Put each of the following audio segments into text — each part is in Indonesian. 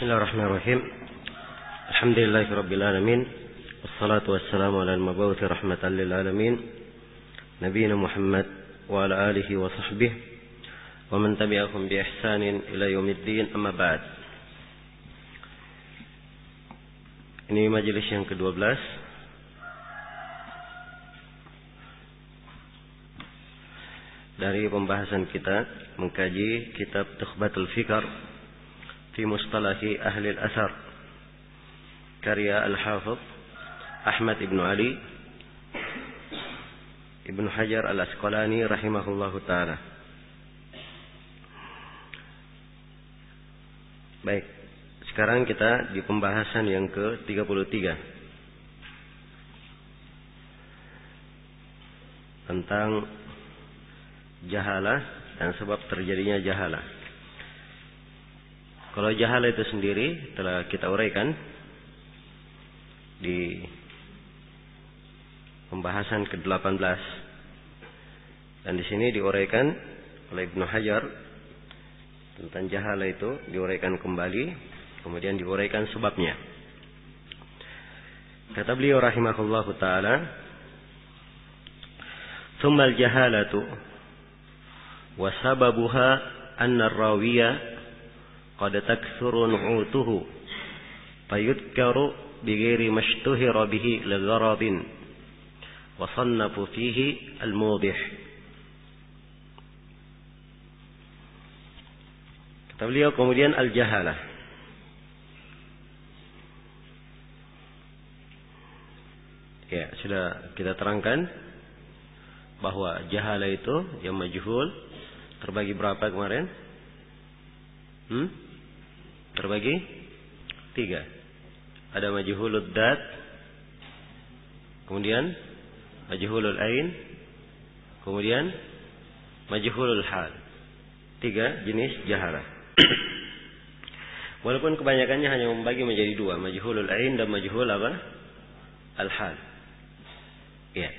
Bismillahirrahmanirrahim. Alhamdulillahirabbil alamin. Wassalatu wassalamu ala al-mabu'uts rahmatan lil alamin. Nabiyina Muhammad wa ala alihi wa sahbihi wa man tabi'ahum bi ihsanin ila yaumiddin, amma ba'd. Ini majelis yang ke-12 dari pembahasan kita mengkaji kitab Tukhbatul Fikr fi Mustalahi Ahli al-Athar karya Al-Hafidh Ahmad ibn Ali Ibn Hajar Al-Asqalani rahimahullahu ta'ala. Baik, sekarang kita di pembahasan yang ke-33 tentang jahalah dan sebab terjadinya jahalah. Kalau jahalah itu sendiri telah kita uraikan di pembahasan ke-18 dan di sini diuraikan oleh Ibnu Hajar tentang jahalah itu, diuraikan kembali, kemudian diuraikan sebabnya. Kata beliau rahimahullahu taala, "Tsummal jahalatu wa sababuha anna ar-rawiya qad takthuru nu'utuhu fayudkaru bighairi mashtuhira bihi li gharadin wa sannafu fihi al-mudih." Kata beliau kemudian al-jahalah. Ya, sudah kita terangkan bahwa jahalah itu yang majhul terbagi berapa kemarin? Terbagi 3. Ada majhulud dzat, kemudian majhulul ain, kemudian majhulul hal. 3 jenis jahalah. Walaupun kebanyakannya hanya membagi menjadi 2, majhulul ain dan majhul apa? Al-hal. Ya.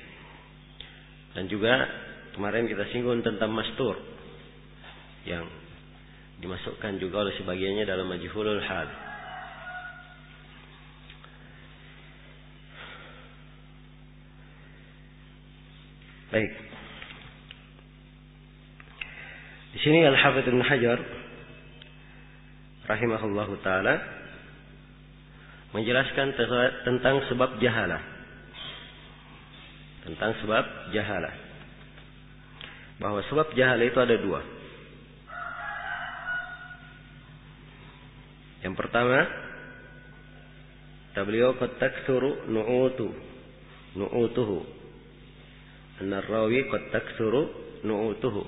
Dan juga kemarin kita singgung tentang mastur yang dimasukkan juga oleh sebagiannya dalam majhulul hal. Baik. Di sini Al-Hafidz Ibnu Hajar rahimahullahu taala menjelaskan tentang sebab jahalah. Tentang sebab jahalah. Bahwa sebab jahalah itu ada 2. Yang pertama, kata beliau, qad takthuru nu'utuhu. Anna ar-rawi qad takthuru nu'utuhu.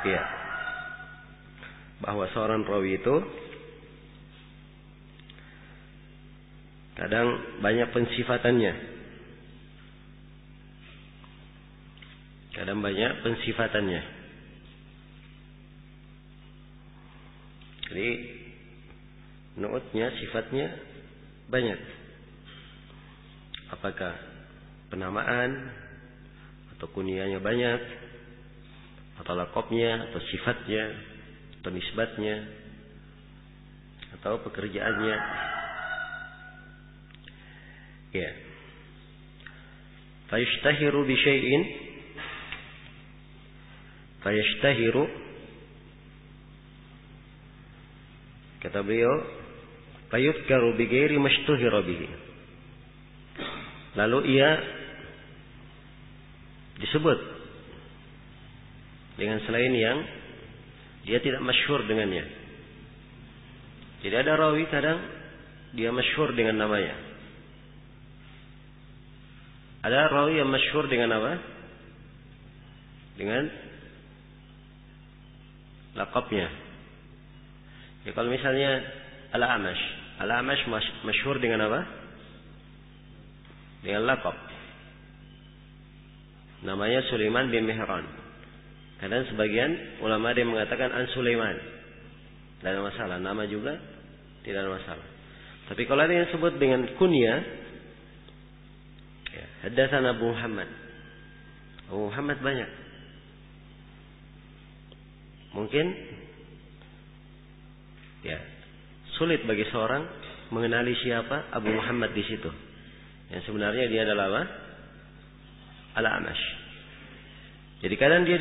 Ya. Bahwa seorang rawi itu kadang banyak pensifatannya. Jadi nu'utnya, sifatnya banyak. Apakah penamaan atau kunyahnya banyak, atau laqabnya, atau sifatnya, atau nisbatnya, atau pekerjaannya. Ya. Fayashtahiru bi syai'in, kata beliau, fayudkaru bi ghairi mashtuhira bihi. Lalu ia disebut dengan selain yang dia tidak masyhur dengannya. Jadi ada rawi kadang dia masyhur dengan namanya. Ada rawi yang masyhur dengan apa? Dengan laqabnya. Ya, kalau misalnya Al-A'mash masyhur dengan apa? Dengan laqab. Namanya Sulaiman bin Mihran. Kadang sebagian ulama dia mengatakan An Sulaiman. Tidak ada masalah. Nama juga tidak ada masalah. Tapi kalau ada yang sebut dengan kunyah, ya, haddatsana Abu Muhammad. Abu Muhammad banyak. Mungkin ya sulit bagi seorang mengenali siapa Abu Muhammad di situ. Yang sebenarnya dia adalah apa? Al-A'mash. Jadi kadang dia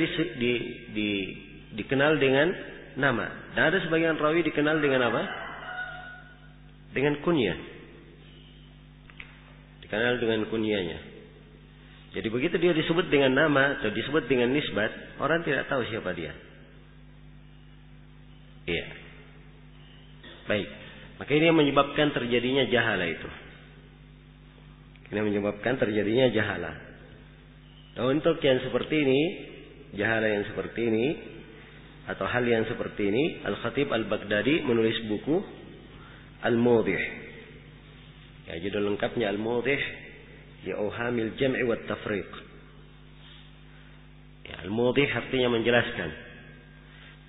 dikenal dengan nama. Dan ada sebagian rawi dikenal dengan apa? Dengan kunyah. Dikenal dengan kunyahnya. Jadi begitu dia disebut dengan nama atau disebut dengan nisbat, orang tidak tahu siapa dia. Iya. Baik. Maka ini yang menyebabkan terjadinya jahala itu. Ini menyebabkan terjadinya jahala. Nah, untuk yang seperti ini, jahala yang seperti ini, atau hal yang seperti ini, Al-Khatib Al-Baghdadi menulis buku Al-Mudhih. Ya, judul lengkapnya Al-Mudhih li Awhamil Jam'i wat Tafriq. Ya, Al-Mudhih artinya menjelaskan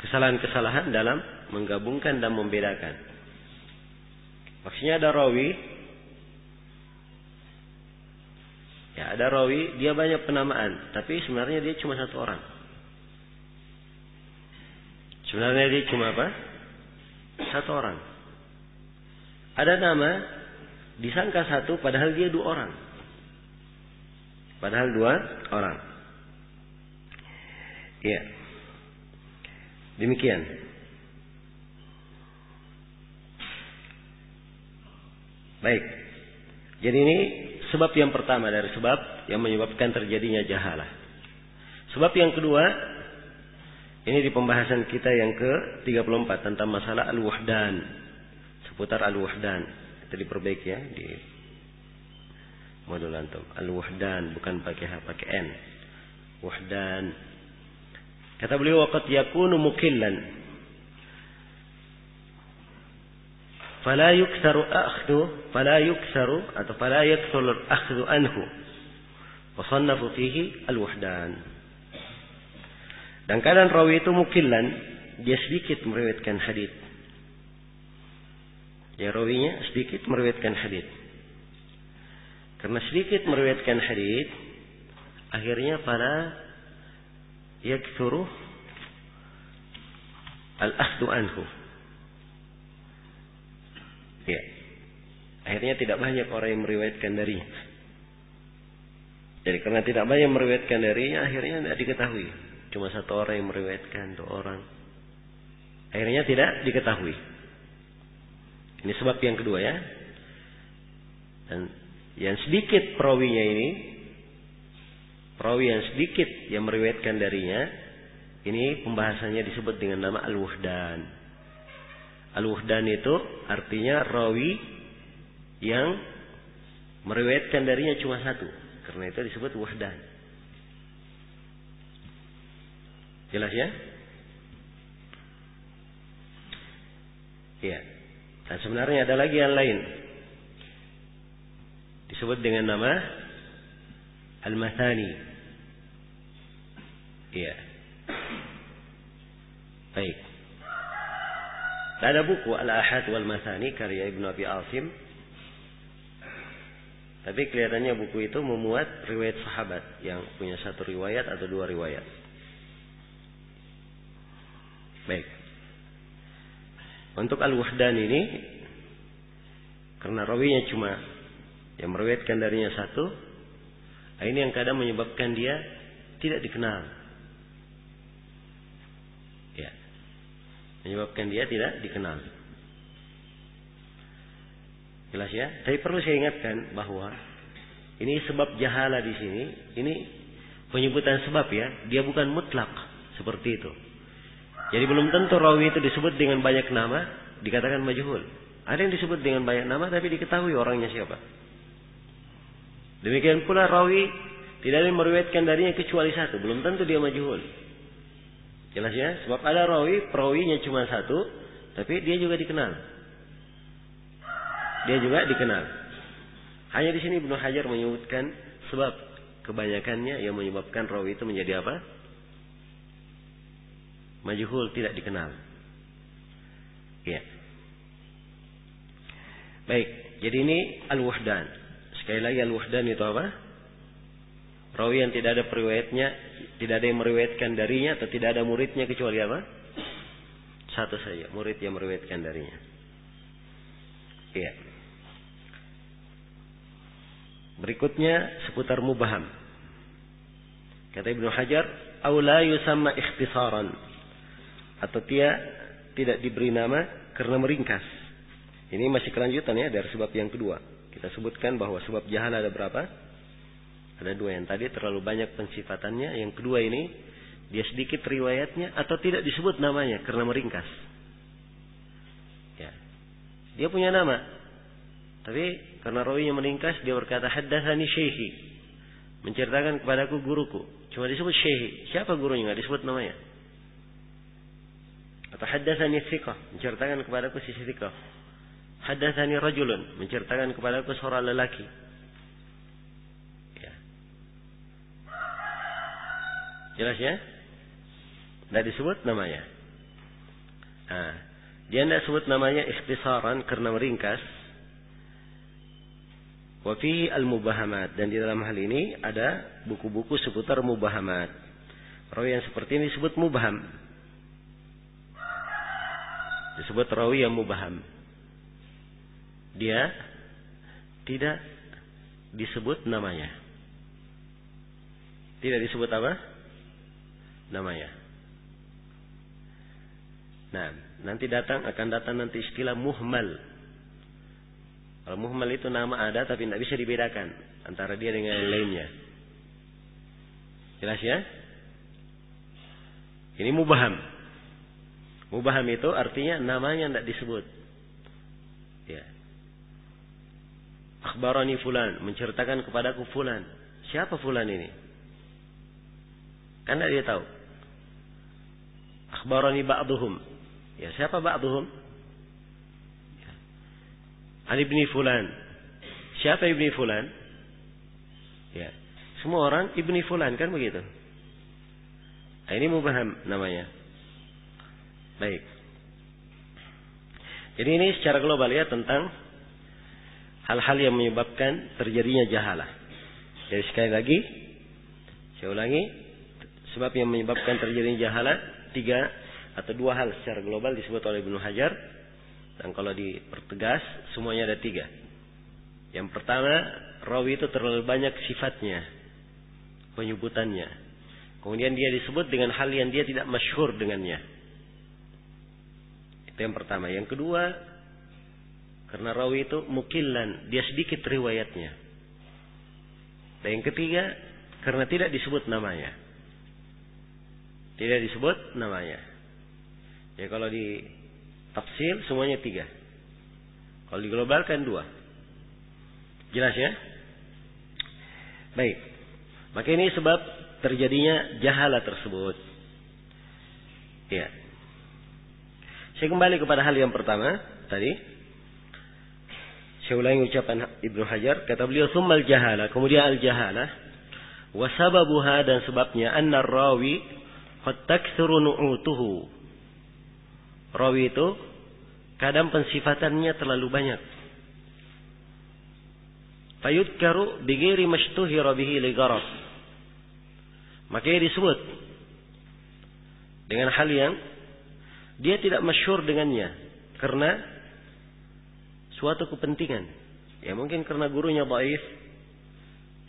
kesalahan-kesalahan dalam menggabungkan dan membedakan. Maksudnya ada rawi, ya ada rawi dia banyak penamaan, tapi sebenarnya dia cuma satu orang. Sebenarnya dia cuma apa? Satu orang. Ada nama disangka satu, padahal dia dua orang. Padahal dua orang. Iya. Demikian. Baik. Jadi ini sebab yang pertama dari sebab yang menyebabkan terjadinya jahalah. Sebab yang kedua, ini di pembahasan kita yang ke-34 tentang masalah al-wuhdan. Seputar al-wuhdan. Itu diperbaiki ya di modul antum. Al-wuhdan bukan pakai H, pakai N. Wuhdan. Kata beliau waqad yakunu mukillan. Fala yuksaru atau fala yakthuru al-akhdhu anhu. Wa sannafu fihi al-wuhdan. Dan kadang rawi itu mukillan, dia sedikit meriwayatkan hadits. Ya rawinya sedikit meriwayatkan hadits. Karena sedikit meriwayatkan hadits, akhirnya fala yakthuru al-akhdhu anhu. Ya. Akhirnya tidak banyak orang yang meriwayatkan darinya. Jadi karena tidak banyak meriwayatkan darinya, akhirnya tidak diketahui. Cuma satu orang yang meriwayatkan, dua orang. Akhirnya tidak diketahui. Ini sebab yang kedua ya. Dan yang sedikit perawinya ini, perawi yang sedikit yang meriwayatkan darinya, ini pembahasannya disebut dengan nama al-wuhdan. Al-wuhdan itu artinya rawi yang meriwayatkan darinya cuma satu. Karena itu disebut wuhdan. Jelas ya? Iya. Dan sebenarnya ada lagi yang lain. Disebut dengan nama al-mathani. Iya. Baik. Ada buku Al-Ahad wal Mathani karya Ibnu Abi Asim. Tapi kelihatannya buku itu memuat riwayat sahabat yang punya satu riwayat atau dua riwayat. Baik. Untuk al-wuhdan ini, karena rawinya cuma yang meriwayatkan darinya satu, ini yang kadang menyebabkan dia tidak dikenal. Ya. Menyebabkan dia tidak dikenal. Jelas ya? Tapi perlu saya ingatkan bahwa ini sebab jahala di sini. Ini penyebutan sebab ya. Dia bukan mutlak seperti itu. Jadi belum tentu rawi itu disebut dengan banyak nama dikatakan majhul. Ada yang disebut dengan banyak nama tapi diketahui orangnya siapa. Demikian pula rawi tidak ada yang meriwayatkan darinya kecuali satu. Belum tentu dia majhul. Jelas ya? Sebab ada rawi, perawinya cuma satu, tapi dia juga dikenal. Dia juga dikenal. Hanya di sini Ibnu Hajar menyebutkan sebab kebanyakannya yang menyebabkan rawi itu menjadi apa? Majhul, tidak dikenal. Iya. Baik, jadi ini al-wuhdan. Sekali lagi al-wuhdan itu apa? Rawi yang tidak ada periwayatnya, tidak ada yang meriwayatkan darinya atau tidak ada muridnya kecuali apa? Satu saja, murid yang meriwayatkan darinya. Iya. Berikutnya seputar mubham. Kata Ibnu Hajar, "Aw la yusamma ikhtisaran." Atau dia tidak diberi nama karena meringkas. Ini masih kelanjutan ya dari sebab yang kedua. Kita sebutkan bahwa sebab jahala ada berapa? Ada dua. Yang tadi terlalu banyak pensifatannya. Yang kedua ini dia sedikit riwayatnya atau tidak disebut namanya karena meringkas. Ya. Dia punya nama, tapi karena rawinya meringkas dia berkata haddatsani syekhi, menceritakan kepadaku guruku. Cuma disebut syekhi. Siapa gurunya? Enggak disebut namanya. Atau haddatsani thiqah, menceritakan kepadaku si thiqah. Haddatsani rajulun, menceritakan kepadaku seorang lelaki. Ya. Jelas ya? Tidak disebut namanya. Nah, dia tidak sebut namanya ikhtisaran karena meringkas. Wa fi al-mubahamat, dan di dalam hal ini ada buku-buku seputar mubahamat. Rawi yang seperti ini disebut mubham. Disebut rawi yang mubham. Dia tidak disebut namanya. Tidak disebut apa? Namanya. Nah, nanti akan datang nanti istilah muhmal. Kalau muhmal itu nama ada tapi tidak bisa dibedakan antara dia dengan yang lainnya. Jelas ya? Ini mubham. Mubham itu artinya namanya tidak disebut. Ya. Akhbarani fulan, menceritakan kepadaku fulan. Siapa fulan ini? Kan dia tahu. Akhbarani ba'duhum. Ya, siapa ba'duhum? Ya. An ibni fulan. Siapa ibni fulan? Ya. Semua orang ibni fulan kan begitu. Nah, ini mubham namanya. Baik. Jadi ini secara global ya tentang hal-hal yang menyebabkan terjadinya jahalah. Jadi sekali lagi saya ulangi, sebab yang menyebabkan terjadinya jahalah 3 atau 2 hal secara global disebut oleh Ibnu Hajar, dan kalau dipertegas semuanya ada 3. Yang pertama, rawi itu terlalu banyak sifatnya, penyebutannya. Kemudian dia disebut dengan hal yang dia tidak masyhur dengannya. Itu yang pertama. Yang kedua, karena rawi itu mukillan, dia sedikit riwayatnya. Dan yang ketiga, karena tidak disebut namanya. Tidak disebut namanya. Ya kalau di tafsir semuanya 3. Kalau diglobalkan 2. Jelas ya? Baik. Maka ini sebab terjadinya jahalah tersebut. Ya. Saya kembali kepada hal yang pertama tadi. Saya ulangi ucapan Ibnu Hajar. Kata beliau tsummal jahalah. Kemudian al-jahalah. Wa sababuha, dan sebabnya anna rawi qad taktsuru nu'utuhu. Rawi itu kadang pensifatannya terlalu banyak. Fayudkaru bighairi mashtuhira bihi li gharad. Maka disebut dengan hal yang dia tidak masyhur dengannya karena suatu kepentingan. Ya mungkin karena gurunya dhaif,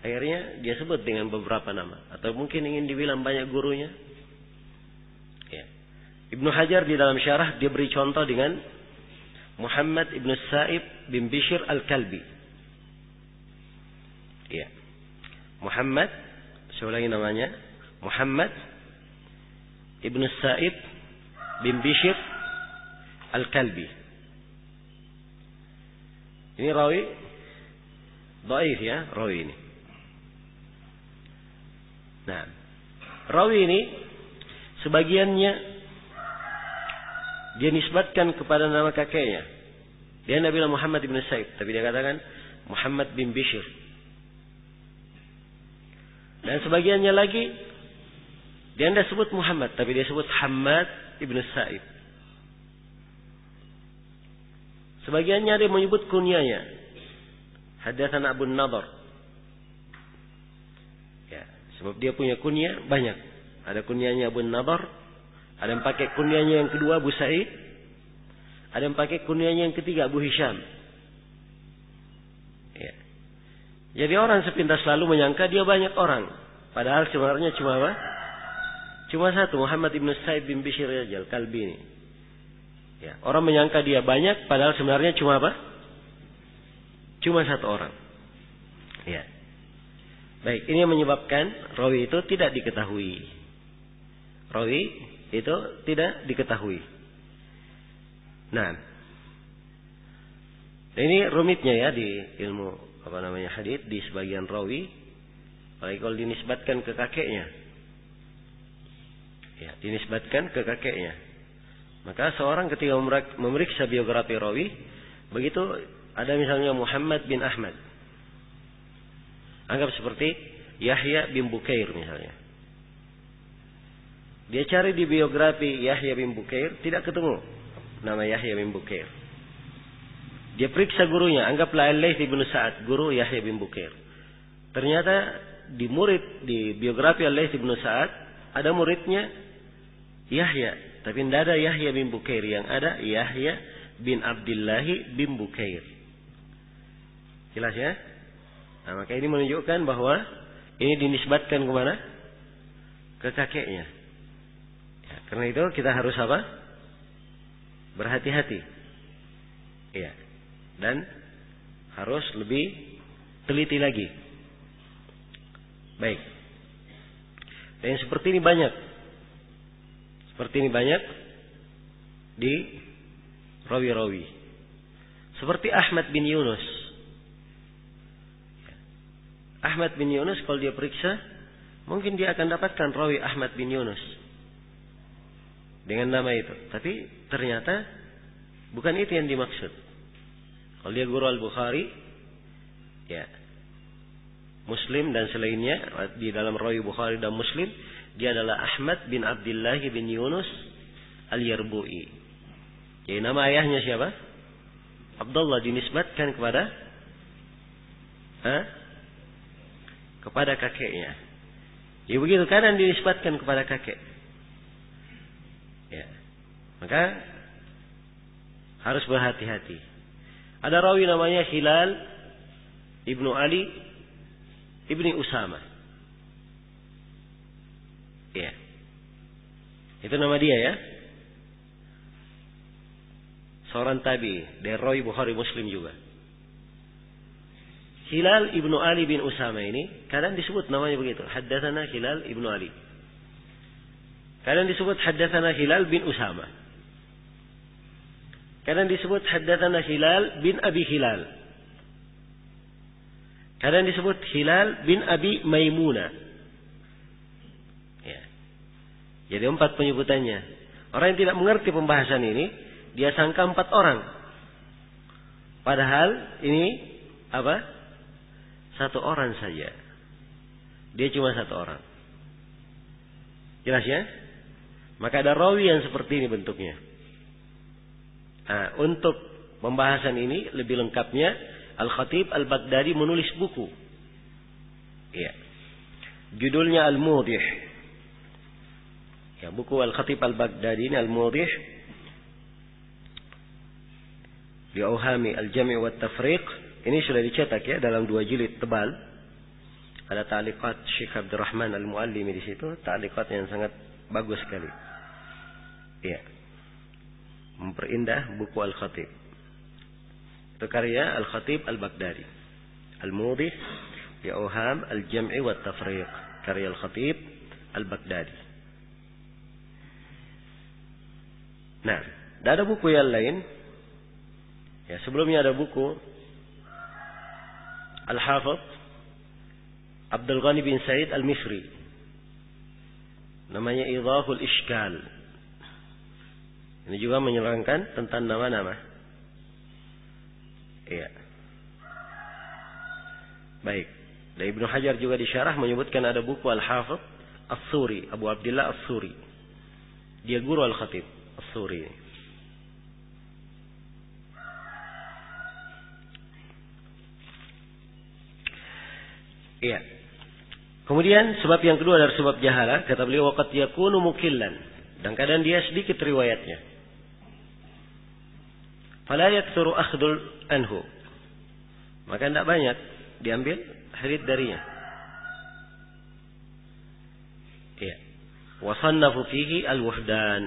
akhirnya dia sebut dengan beberapa nama, atau mungkin ingin dibilang banyak gurunya. Ya. Ibnu Hajar di dalam syarah dia beri contoh dengan Muhammad ibn Sa'ib bin Bishr al-Kalbi. Ya. Muhammad, saya ulangi namanya, Muhammad ibn Sa'ib bin Bishr al-Kalbi. Ini rawi dhaif ya, rawi ini. Nah, rawi ini sebagiannya dia nisbatkan kepada nama kakeknya. Dia tidak bilang Muhammad bin Sa'ib, tapi dia katakan Muhammad bin Bishr. Dan sebagiannya lagi dia tidak sebut Muhammad, tapi dia sebut Hammad ibn Sa'ib. Sebagiannya dia menyebut kunyanya. Haddatsana Abu Nadhr. Ya. Sebab dia punya kunyah banyak. Ada kunyahnya Abu Nadar, ada yang pakai kunyahnya yang kedua Abu Sa'id, ada yang pakai kunyahnya yang ketiga Abu Hisham. Ya. Jadi orang sepintas selalu menyangka dia banyak orang. Padahal sebenarnya cuma apa? Cuma satu, Muhammad ibn Sa'id bin Bishr al-Kalbi ini. Ya. Orang menyangka dia banyak, padahal sebenarnya cuma apa? Cuma satu orang. Ya. Baik, ini yang menyebabkan rawi itu tidak diketahui. Rawi itu tidak diketahui. Nah, ini rumitnya ya di ilmu hadits, di sebagian rawi, apalagi kalau dinisbatkan ke kakeknya. Ya, dinisbatkan ke kakeknya. Maka seorang ketika memeriksa biografi rawi, begitu ada misalnya Muhammad bin Ahmad. Anggap seperti Yahya bin Bukair misalnya. Dia cari di biografi Yahya bin Bukair, tidak ketemu nama Yahya bin Bukair. Dia periksa gurunya, anggaplah Al-Laits bin Sa'ad, guru Yahya bin Bukair. Ternyata di biografi Al-Laits bin Sa'ad ada muridnya Yahya, tapi tidak ada Yahya bin Bukair, yang ada Yahya bin Abdullah bin Bukair. Jelas ya? Nah, maka ini menunjukkan bahwa ini dinisbatkan kemana? Ke kakeknya. Ya, karena itu kita harus apa? Berhati-hati. Ya. Dan harus lebih teliti lagi. Baik. Dan seperti ini banyak. Seperti ini banyak di rawi-rawi. Seperti Ahmad bin Yunus. Ahmad bin Yunus kalau dia periksa, mungkin dia akan dapatkan rawi Ahmad bin Yunus dengan nama itu. Tapi ternyata bukan itu yang dimaksud. Kalau dia guru Al-Bukhari, ya, Muslim dan selainnya, di dalam rawi Bukhari dan Muslim, dia adalah Ahmad bin Abdullah bin Yunus Al-Yarbu'i. Jadi nama ayahnya siapa? Abdullah, dinisbatkan kepada kakeknya. Ya begitu, kadang dinisbatkan kepada kakek. Ya. Maka harus berhati-hati. Ada rawi namanya Hilal ibnu Ali ibni Usama. Ya. Itu nama dia ya. Seorang tabi dari rawi Bukhari Muslim juga. Hilal ibnu Ali bin Usama ini kadang disebut namanya begitu. Haddatsana Hilal ibnu Ali. Kadang disebut haddatsana Hilal bin Usama. Kadang disebut haddatsana Hilal bin Abi Hilal. Kadang disebut Hilal bin Abi Maimunah. Ya. Jadi 4 penyebutannya. Orang yang tidak mengerti pembahasan ini, dia sangka 4 orang. Padahal ini apa? 1 orang saja. Dia cuma 1 orang. Jelas ya? Maka ada rawi yang seperti ini bentuknya. Nah, untuk pembahasan ini lebih lengkapnya, Al-Khatib Al-Baghdadi menulis buku. Ya. Judulnya Al-Mudih. Ya, buku Al-Khatib Al-Baghdadi ini Al-Mudih li Awhami Al-Jami' wa Tafriq. Ini sudah dicetak ya dalam 2 jilid tebal. Ada ta'liqat Syekh Abdurrahman Al-Muallimi di situ, ta'liqat yang sangat bagus sekali. Ya. Memperindah buku Al-Khatib. Itu karya Al-Khatib Al-Baghdadi. Al-Mudih bi Awham Al-Jam'i wa Tafriq, karya Al-Khatib Al-Baghdadi. Nah, ada buku yang lain. Ya, sebelumnya ada buku Al-Hafidh Abdul Ghani bin Said Al-Misri. Namanya Idhahul Ishkal. Ini juga menerangkan tentang nama-nama. Iya. Baik. Dan Ibnu Hajar juga di syarah menyebutkan ada buku Al-Hafidh As-Suri, Abu Abdullah As-Suri. Dia guru Al-Khatib As-Suri. Iya. Kemudian sebab yang kedua dari sebab jahalah, kata beliau waqad yakunu mukillan, dan kadang dia sedikit riwayatnya. Fala yaktsuru akhdul anhu, maka tidak banyak diambil hadits darinya. Ya. Wa sannafu fihi al-wuhdan,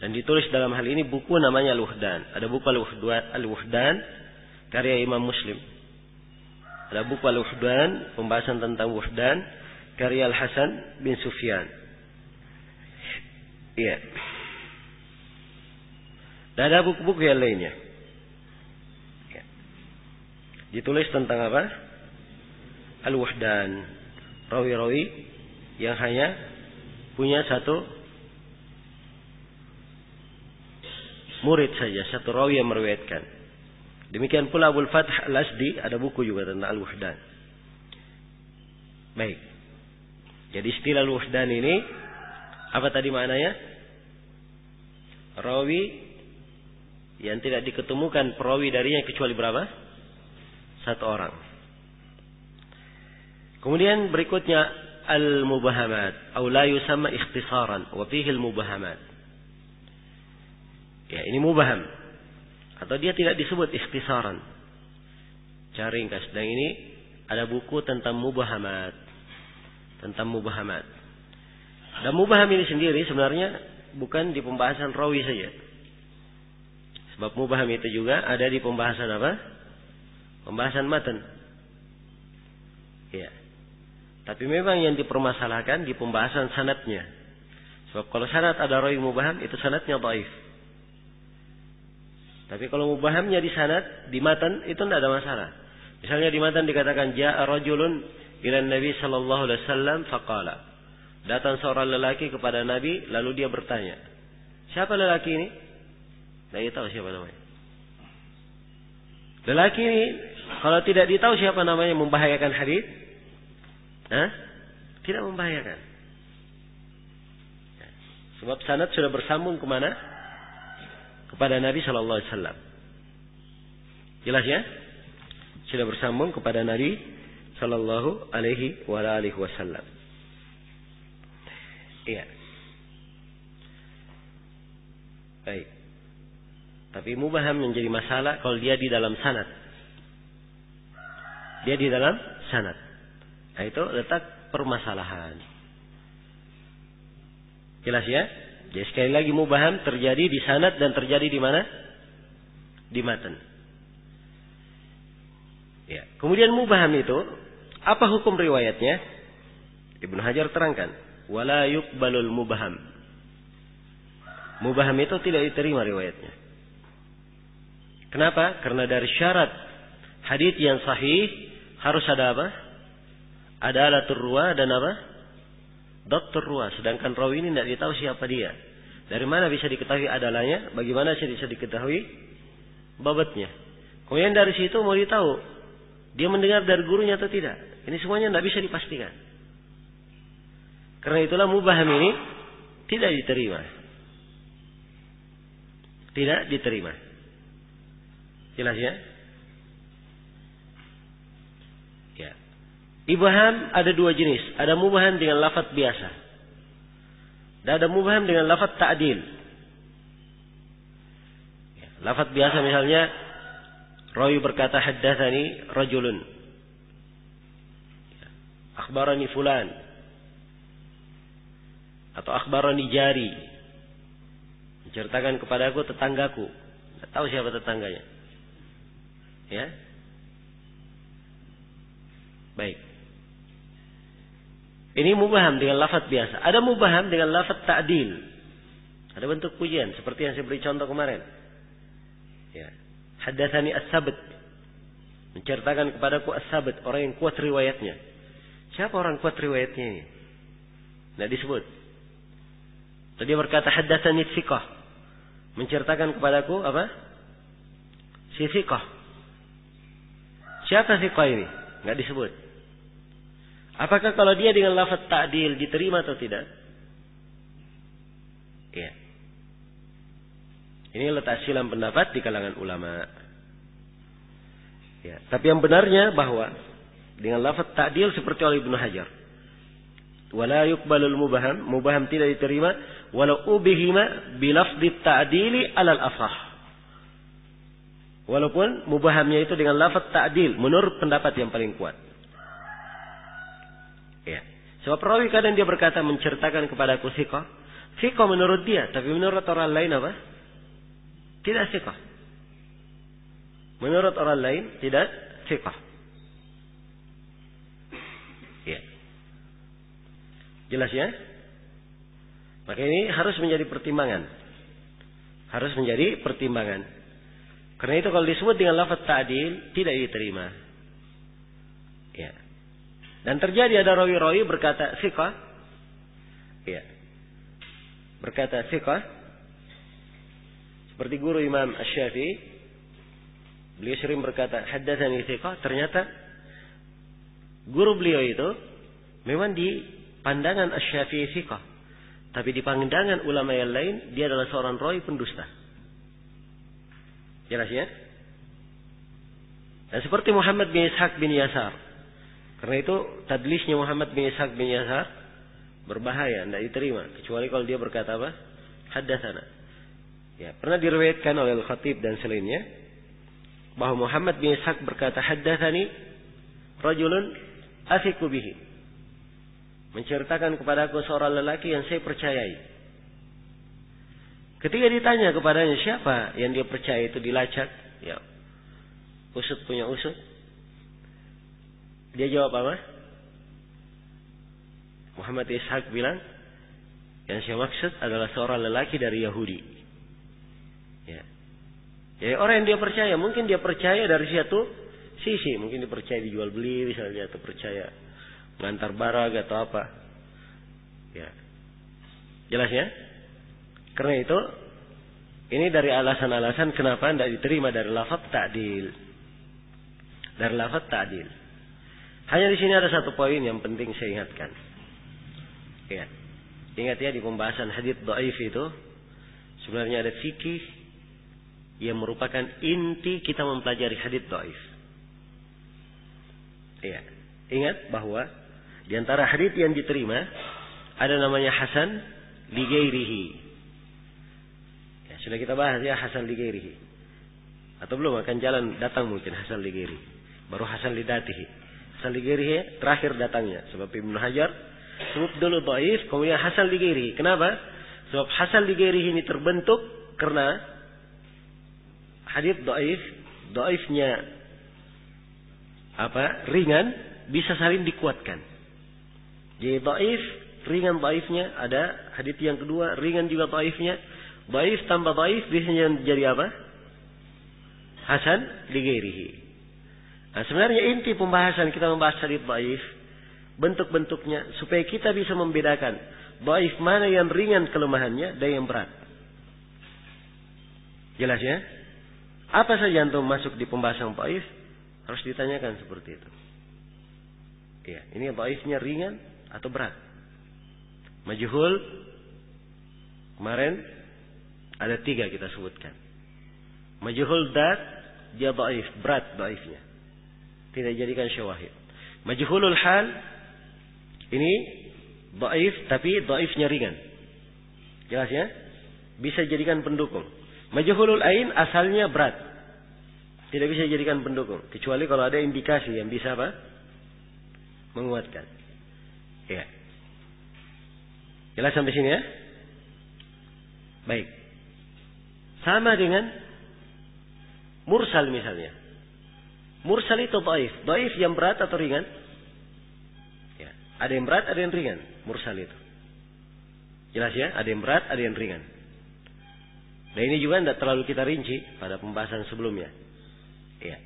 dan ditulis dalam hal ini buku namanya al-wuhdan. Ada buku al-wuhdan karya Imam Muslim. Ada buku al-wuhdan pembahasan tentang wuhdan karya Al-Hasan bin Sufyan. Iya. Dan ada buku-buku yang lainnya. Ya. Ditulis tentang apa? Al-wuhdan. Rawi-rawi yang hanya punya satu murid saja, satu rawi yang meriwayatkan. Demikian pula Abul Fath Al-Asdi ada buku juga tentang Al-Wuhdan. Baik. Jadi istilah Al-Wuhdan ini apa tadi maknanya? Rawi yang tidak diketemukan perawi darinya kecuali berapa? Satu orang. Kemudian berikutnya al-mubahamat atau la yusamma ikhtisaran wa fihi al-mubahamat. Ya, ini mubaham atau dia tidak disebut ikhtisaran. Cara ringkas. Dan ini ada buku tentang mubahamat. Tentang mubahamat. Dan mubaham ini sendiri sebenarnya bukan di pembahasan rawi saja. Sebab mubaham itu juga ada di pembahasan apa? Pembahasan matan. Ya. Tapi memang yang dipermasalahkan di pembahasan sanadnya. Sebab kalau sanad ada rawi mubaham itu sanadnya dhaif. Tapi kalau mubahamnya di sanad, di matan itu tidak ada masalah. Misalnya di matan dikatakan jaa rajulun ila Nabi sallallahu alaihi wasallam faqala. Datang seorang lelaki kepada Nabi lalu dia bertanya, siapa lelaki ini? Tidak tahu siapa namanya. Lelaki ini kalau tidak ditahu siapa namanya membahayakan hadis? Tidak membahayakan. Sebab sanad sudah bersambung kemana? Kepada Nabi sallallahu alaihi wasallam. Jelas ya? Sudah bersambung kepada Nabi sallallahu alaihi wasallam. Iya. Baik. Tapi mubaham menjadi masalah kalau dia di dalam sanad. Dia di dalam sanad. Nah, itu letak permasalahan. Jelas ya? Jadi sekali lagi mubaham terjadi di sanad dan terjadi di mana? Di matan. Ya. Kemudian mubaham itu apa hukum riwayatnya? Ibnu Hajar terangkan, wala yuqbalul mubaham. Mubaham itu tidak diterima riwayatnya. Kenapa? Karena dari syarat hadits yang sahih harus ada apa? Ada alatul ruwa dan apa? Dokter ruwa, sedangkan rawi ini tidak ditahu siapa dia. Dari mana bisa diketahui adalahnya? Bagaimana bisa diketahui babatnya? Kemudian dari situ mau ditahu dia mendengar dari gurunya atau tidak. Ini semuanya tidak bisa dipastikan. Karena itulah mubaham ini tidak diterima. Tidak diterima. Jelas ya? Ya. Ibham ada dua jenis. Ada mubaham dengan lafaz biasa. Dan ada mubaham dengan lafaz ta'dil. Ya, lafaz biasa misalnya rawi berkata haddatsani rajulun. Ya, akhbarani fulan. Atau akhbarani jari. Menceritakan kepadaku tetanggaku. Tidak tahu siapa tetangganya. Ya. Baik. Ini mubaham dengan lafaz biasa. Ada mubaham dengan lafaz ta'dil. Ada bentuk pujian seperti yang saya beri contoh kemarin. Ya. Haddatsani as-sabt. Menceritakan kepadaku as-sabt, orang yang kuat riwayatnya. Siapa orang kuat riwayatnya ini? Tidak disebut. Tadi dia berkata haddatsani thiqah. Menceritakan kepadaku apa? Si thiqah. Siapa thiqah ini? Tidak disebut. Apakah kalau dia dengan lafaz ta'dil diterima atau tidak? Iya. Ini letak silam pendapat di kalangan ulama. Ya. Tapi yang benarnya bahwa dengan lafaz ta'dil seperti oleh Ibnu Hajar. wala yuqbalul mubham, mubham tidak diterima walau ubihima bilafdhi ta'dili alal afrah. Walaupun mubahamnya itu dengan lafaz ta'dil menurut pendapat yang paling kuat. Ya. Sebab perawi kadang dia berkata menceritakan kepadaku thiqah. Thiqah menurut dia, tapi menurut orang lain apa? Tidak thiqah. Menurut orang lain tidak thiqah. Ya. Jelas ya? Maka ini harus menjadi pertimbangan. Harus menjadi pertimbangan. Karena itu kalau disebut dengan lafaz ta'dil tidak diterima. Ya. Dan terjadi ada rawi-rawi berkata thiqah. Ya. Berkata thiqah. Seperti guru Imam Asy-Syafi'i. Beliau sering berkata haddatsani thiqah. Ternyata guru beliau itu memang di pandangan Asy-Syafi'i thiqah. Tapi di pandangan ulama yang lain dia adalah seorang rawi pendusta. Jelas ya? Dan seperti Muhammad bin Ishaq bin Yasar. Karena itu tadlisnya Muhammad bin Ishaq bin Yasar berbahaya, tidak diterima. Kecuali kalau dia berkata apa? Haddatsana. Ya, pernah diriwayatkan oleh Al-Khatib dan selainnya bahwa Muhammad bin Ishaq berkata haddatsani rajulun athiqu bihi. Menceritakan kepadaku seorang lelaki yang saya percayai. Ketika ditanya kepadanya siapa yang dia percaya itu dilacak, ya, usut punya usut. Dia jawab apa? Muhammad Ishaq bilang, yang saya maksud adalah seorang lelaki dari Yahudi. Ya. Jadi orang yang dia percaya, mungkin dia percaya dari satu sisi, mungkin dia percaya dijual beli misalnya, atau percaya mengantar barang atau apa. Ya. Jelas ya? Karena itu ini dari alasan-alasan kenapa tidak diterima dari lafaz ta'dil. Dari lafaz ta'dil. Hanya di sini ada satu poin yang penting saya ingatkan. Ya. Ingat ya, di pembahasan hadits dhaif itu sebenarnya ada fikih yang merupakan inti kita mempelajari hadits dhaif. Ya. Ingat bahwa di antara hadits yang diterima ada namanya hasan li ghairihi. Ya, sudah kita bahas ya hasan li ghairihi. Atau belum, akan jalan datang mungkin hasan li ghairihi. Baru hasan li dzatihi. Hasan li ghairihi terakhir datangnya. Sebab Ibnu Hajar sebut dulu dhaif, kemudian hasan li ghairihi. Kenapa? Sebab hasan li ghairihi ini terbentuk karena hadits dhaif, dhaifnya apa? Ringan bisa saling dikuatkan. Jadi dhaif, ringan dhaifnya, ada hadits yang kedua ringan juga dhaifnya. Dhaif tambah dhaif bisa jadi apa? Hasan li ghairihi. Nah, sebenarnya inti pembahasan kita membahas hadits dhaif, bentuk-bentuknya supaya kita bisa membedakan dhaif mana yang ringan kelemahannya dan yang berat. Jelas ya? Apa saja yang masuk di pembahasan dhaif harus ditanyakan seperti itu. Ya, ini dhaifnya ringan atau berat. Majhul kemarin ada 3 kita sebutkan. Majhul dzat dia dhaif, berat dhaifnya. Tidak jadikan syawahid. Majhulul hal ini dhaif tapi dhaifnya ringan. Jelas ya? Bisa jadikan pendukung. Majhulul ain asalnya berat. Tidak bisa jadikan pendukung kecuali kalau ada indikasi yang bisa apa? Menguatkan. Ya. Jelas sampai sini ya? Baik. Sama dengan mursal misalnya. Mursal itu dhaif. Dhaif yang berat atau ringan? Ya. Ada yang berat, ada yang ringan. Mursal itu. Jelas ya? Ada yang berat, ada yang ringan. Nah ini juga tidak terlalu kita rinci pada pembahasan sebelumnya. Ya.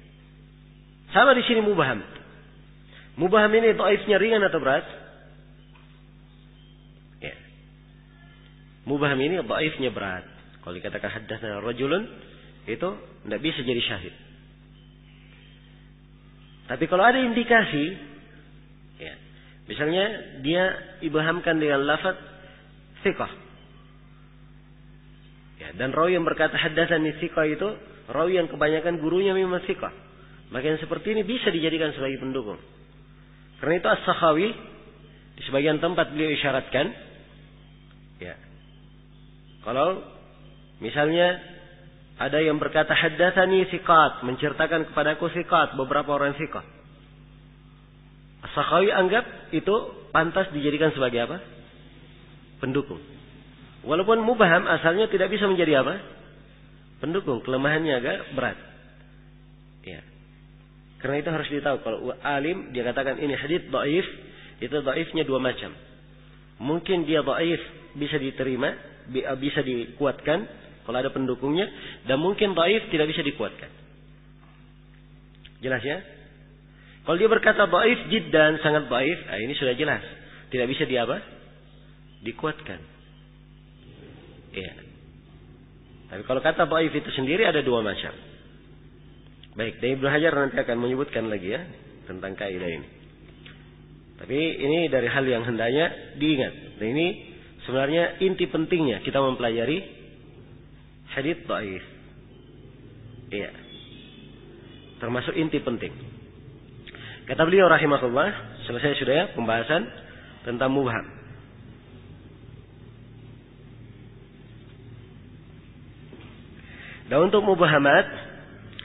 Sama di sini mubham. Mubham ini dhaifnya ringan atau berat? Ya. Mubham ini dhaifnya berat. Kalau dikatakan haddatsana rajulun itu tidak bisa jadi syahid. Tapi kalau ada indikasi, ya, misalnya dia ibhamkan dengan lafaz thiqah. Ya, dan rawi yang berkata haddatsani thiqah itu rawi yang kebanyakan gurunya memang thiqah. Maka yang seperti ini bisa dijadikan sebagai pendukung. Karena itu As-Sakhawi Di sebagian tempat beliau isyaratkan, ya, kalau misalnya ada yang berkata haddatsani thiqat, menceritakan kepadaku thiqat, beberapa orang thiqat. As-Sakhawi anggap itu pantas dijadikan sebagai apa? Pendukung. Walaupun mubham asalnya tidak bisa menjadi apa? Pendukung, kelemahannya agak berat. Ya. Karena itu harus ditahu, kalau alim dia katakan ini hadits dhaif, itu dhaifnya dua macam. Mungkin dia dhaif bisa diterima, bisa dikuatkan kalau ada pendukungnya, dan mungkin dhaif tidak bisa dikuatkan. Jelas ya? Kalau dia berkata dhaif jiddan, sangat dhaif, ini sudah jelas, tidak bisa dikuatkan. Iya. Tapi kalau kata dhaif itu sendiri ada dua macam. Baik, dan Ibnu Hajar nanti akan menyebutkan lagi ya tentang kaidah ini. Tapi ini dari hal yang hendaknya diingat. Dan ini sebenarnya inti pentingnya kita mempelajari hadits dhaif. Iya. Termasuk inti penting. Kata beliau rahimahullah, selesai sudah ya pembahasan tentang mubham. Dan untuk mubhamat,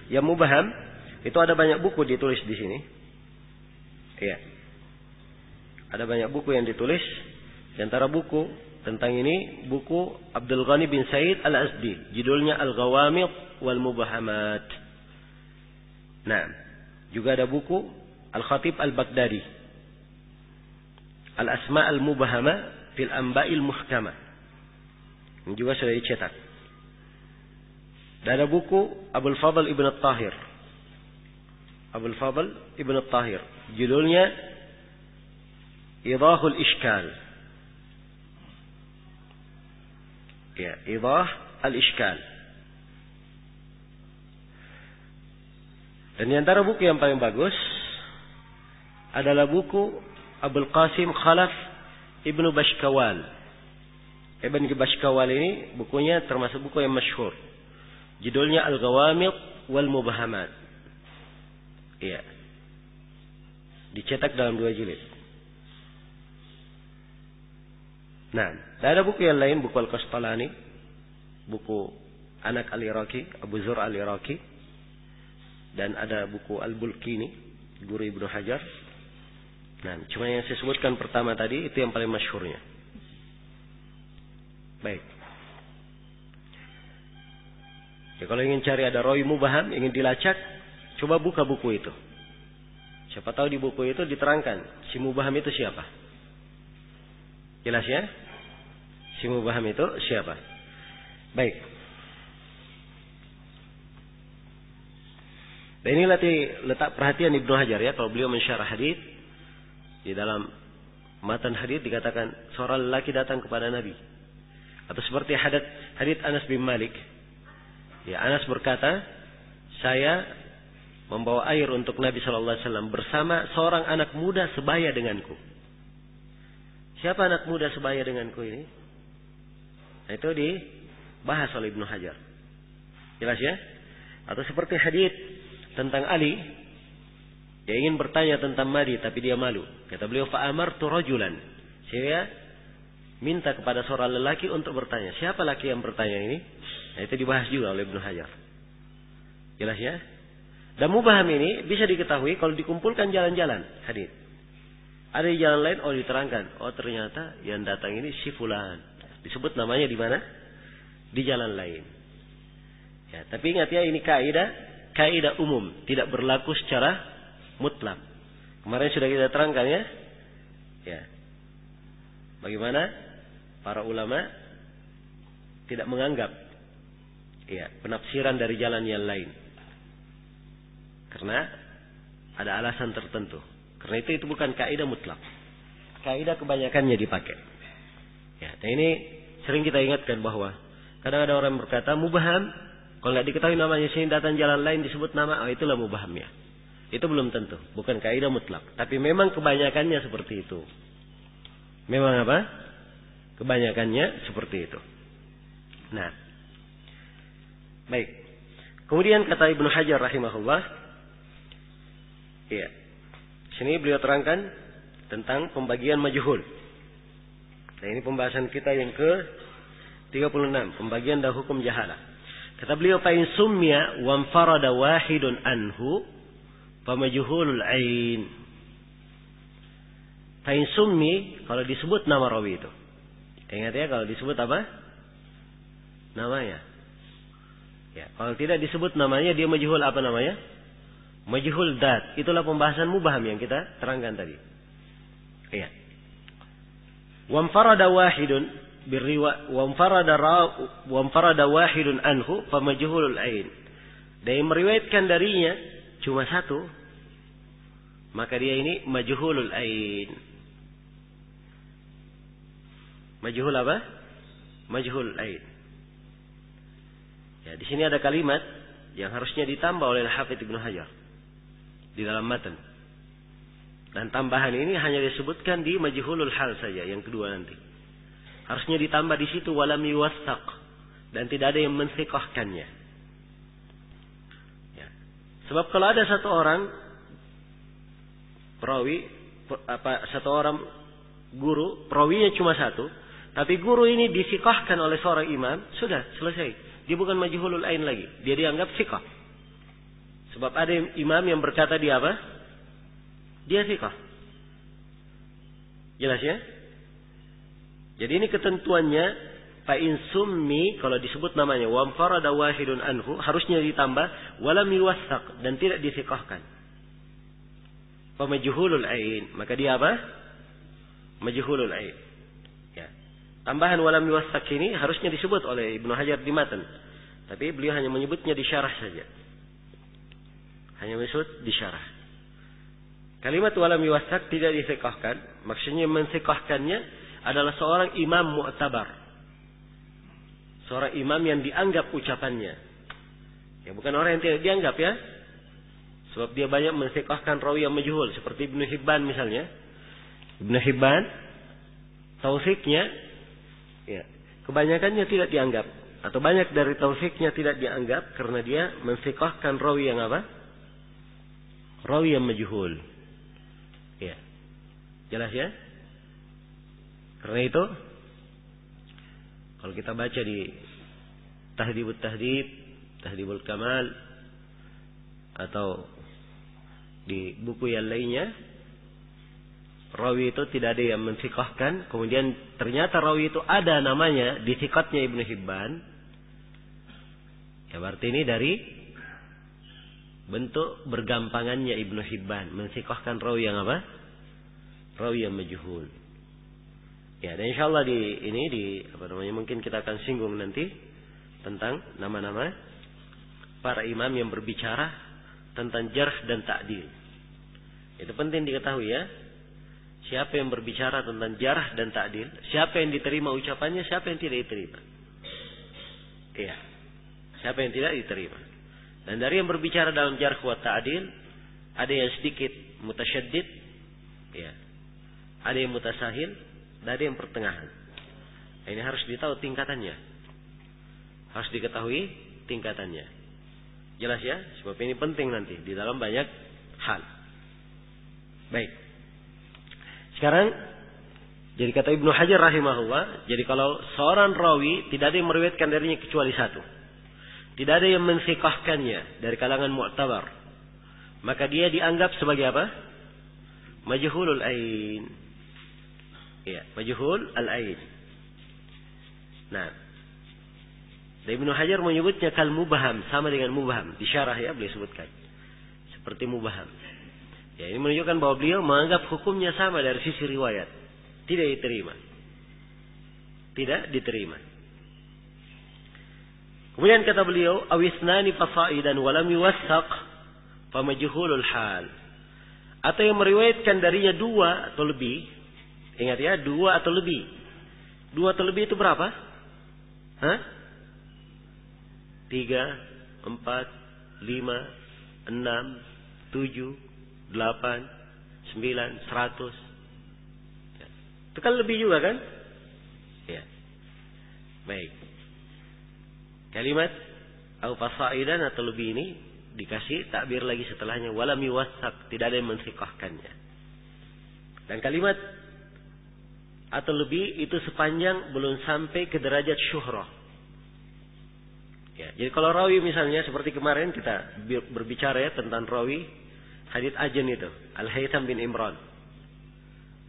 yang mubham itu ada banyak buku ditulis di sini. Iya. Ada banyak buku yang ditulis. Di antara buku tentang ini buku Abdul Ghani bin Said Al-Azdi, judulnya Al-Ghawamid wal Mubhamat. Nah, juga ada buku Al-Khatib Al-Baghdadi, Al-Asma' Al-Mubhama fil Anba'il Muhkama. Ini juga sudah dicetak. Dan ada buku Abdul Fadl Ibn At-Tahir. Abdul Fadl Ibn At-Tahir, judulnya Idahul Ishkal. Ya, Idah al-Ishkal. Dan di antara buku yang paling bagus adalah buku Abdul Qasim Khalaf Ibnu Bashkawal. Ibn Bashkawal ini bukunya termasuk buku yang masyhur. Judulnya Al-Ghawamid wal Mubhamat. Iya. Dicetak dalam 2 jilid. Nah, ada buku yang lain, buku Al-Qastalani, buku anak Al-Iraqi, Abu Zur Al-Iraqi, dan ada buku Al-Bulkini, guru Ibnu Hajar. Nah, cuma yang saya sebutkan pertama tadi itu yang paling masyhurnya. Baik. Ya, kalau ingin cari ada rawi mubham, ingin dilacak, coba buka buku itu. Siapa tahu di buku itu diterangkan si mubham itu siapa. Jelas ya? Si mubham itu siapa? Baik. Dan ini letak perhatian Ibnu Hajar ya, kalau beliau mensyarah hadis, di dalam matan hadis dikatakan seorang lelaki datang kepada Nabi. Atau seperti hadis Anas bin Malik. Ya, Anas berkata, saya membawa air untuk Nabi sallallahu alaihi wasallam bersama seorang anak muda sebaya denganku. Siapa anak muda sebaya denganku ini? Nah, itu dibahas oleh Ibnu Hajar. Jelas ya? Atau seperti hadis tentang Ali, dia ingin bertanya tentang Mahdi tapi dia malu. Kata beliau, fa'amartu rajulan. Saya minta kepada seorang lelaki untuk bertanya. Siapa laki yang bertanya ini? Nah, itu dibahas juga oleh Ibnu Hajar. Jelas ya? Dan mubham ini bisa diketahui kalau dikumpulkan jalan-jalan hadis. Ada di jalan lain, diterangkan. Oh, ternyata yang datang ini si fulan. Disebut namanya di mana? Di jalan lain. Ya, tapi ingat ya, ini kaidah umum, tidak berlaku secara mutlak. Kemarin sudah kita terangkan ya. Ya. Bagaimana para ulama tidak menganggap penafsiran dari jalan yang lain. Karena ada alasan tertentu. Karena itu bukan kaidah mutlak. Kaidah kebanyakannya dipakai. Ya, dan ini sering kita ingatkan bahwa kadang ada orang berkata mubham, kalau nggak diketahui namanya sini datang jalan lain disebut nama, itulah mubhamnya. Itu belum tentu, bukan kaidah mutlak. Tapi memang kebanyakannya seperti itu. Memang apa? Kebanyakannya seperti itu. Nah, baik. Kemudian kata Ibnu Hajar rahimahullah, sini beliau terangkan tentang pembagian majhul. Nah, ini pembahasan kita yang ke-36, pembagian dan hukum jahalah. Kata beliau, fa in summiya wa farada wahidun anhu fa majhulul ain. Fa in summi, kalau disebut nama rawi itu. Ingat ya, kalau disebut apa? Namanya. Ya, kalau tidak disebut namanya, dia majhul apa namanya? Majhul dat. Itulah pembahasan mubham yang kita terangkan tadi. Iya. Wa farada wahidun wa farada wahidun anhu fa majhulul ain. Dan yang meriwayatkan darinya cuma satu, maka dia ini majhulul ain. Majhul apa? Majhulul ain. Ya, di sini ada kalimat yang harusnya ditambah oleh Al-Hafidz Ibnu Hajar di dalam matan. Dan tambahan ini hanya disebutkan di majhulul hal saja, yang kedua nanti. Harusnya ditambah di situ walam yuwassaq, dan tidak ada yang mensiqahkannya. Ya. Sebab kalau ada satu orang perawi, satu orang guru, perawinya cuma satu, tapi guru ini disiqahkan oleh seorang imam, sudah selesai. Dia bukan majhulul ain lagi, dia dianggap siqah. Sebab ada imam yang berkata dia apa? Dia siqah. Jelas ya? Jadi ini ketentuannya, fa in summi, kalau disebut namanya wa farada wahidun anhu, harusnya ditambah walam yuwassaq, dan tidak disiqahkan. Fa majhulul ain, maka dia apa? Majhulul ain. Ya. Tambahan walam yuwassaq ini harusnya disebut oleh Ibnu Hajar di matan. Tapi beliau hanya menyebutnya di syarah saja. Hanya menyebut di syarah. Kalimat walam yuwassaq tidak disiqahkan. Maksudnya mensiqahkannya adalah seorang imam mu'tabar. Seorang imam yang dianggap ucapannya. Ya, bukan orang yang tidak dianggap ya. Sebab dia banyak mensiqahkan rawi yang majhul. Seperti Ibnu Hibban misalnya. Ibnu Hibban, tausiknya, ya, kebanyakannya tidak dianggap. Atau banyak dari tausiknya tidak dianggap. Karena dia mensiqahkan rawi yang apa? Rawi yang majhul. Ya. Jelas ya? Karena itu, kalau kita baca di Tahdhibut Tahdhib, Tahdhibul Kamal, atau di buku yang lainnya, rawi itu tidak ada yang mensiqahkan, kemudian ternyata rawi itu ada namanya di siqatnya Ibnu Hibban, ya berarti ini dari bentuk bergampangannya Ibnu Hibban mensiqahkan rawi yang apa? Rawi yang majhul. Ya, dan insyaallah mungkin kita akan singgung nanti tentang nama-nama para imam yang berbicara tentang jarh dan ta'dil. Itu penting diketahui ya. Siapa yang berbicara tentang jarh dan ta'dil, siapa yang diterima ucapannya, siapa yang tidak diterima. Iya. Siapa yang tidak diterima. Dan dari yang berbicara dalam jarh wa ta'dil, ada yang sedikit mutasyaddid, ya. Ada yang mutasahil, dan ada yang pertengahan. Nah, ini harus ditahu tingkatannya. Harus diketahui tingkatannya. Jelas ya? Sebab ini penting nanti di dalam banyak hal. Baik. Sekarang, jadi kata Ibnu Hajar rahimahullah, jadi kalau seorang rawi tidak ada yang meriwayatkan darinya kecuali satu. Tidak ada yang mensiqahkannya dari kalangan mu'tabar. Maka dia dianggap sebagai apa? Majhulul ain. Ya, majhul al-ain. Nah, Ibnu Hajar menyebutnya kal mubham, sama dengan mubham. Di syarah ya beliau sebutkan. Seperti mubham. Ya, ini menunjukkan bahwa beliau menganggap hukumnya sama dari sisi riwayat. Tidak diterima. Tidak diterima. Kemudian kata beliau, awisnani fasaidan walam yuwassaq fa majhulul hal. Atau yang meriwayatkan darinya dua atau lebih. Ingat ya, dua atau lebih. Dua atau lebih itu berapa? Hah? 3, 4, 5, 6, 7, 8, 9, 100. Ya. Itu kan lebih juga kan? Ya. Baik. Kalimat au fasaidan atau lebih ini dikasih takbir lagi setelahnya walam yuwassaq, tidak ada yang mensiqahkannya. Dan kalimat atau lebih itu sepanjang belum sampai ke derajat syuhrah. Ya, jadi kalau rawi misalnya seperti kemarin kita berbicara ya tentang rawi hadits Ajin itu, Al-Haytham bin Imran.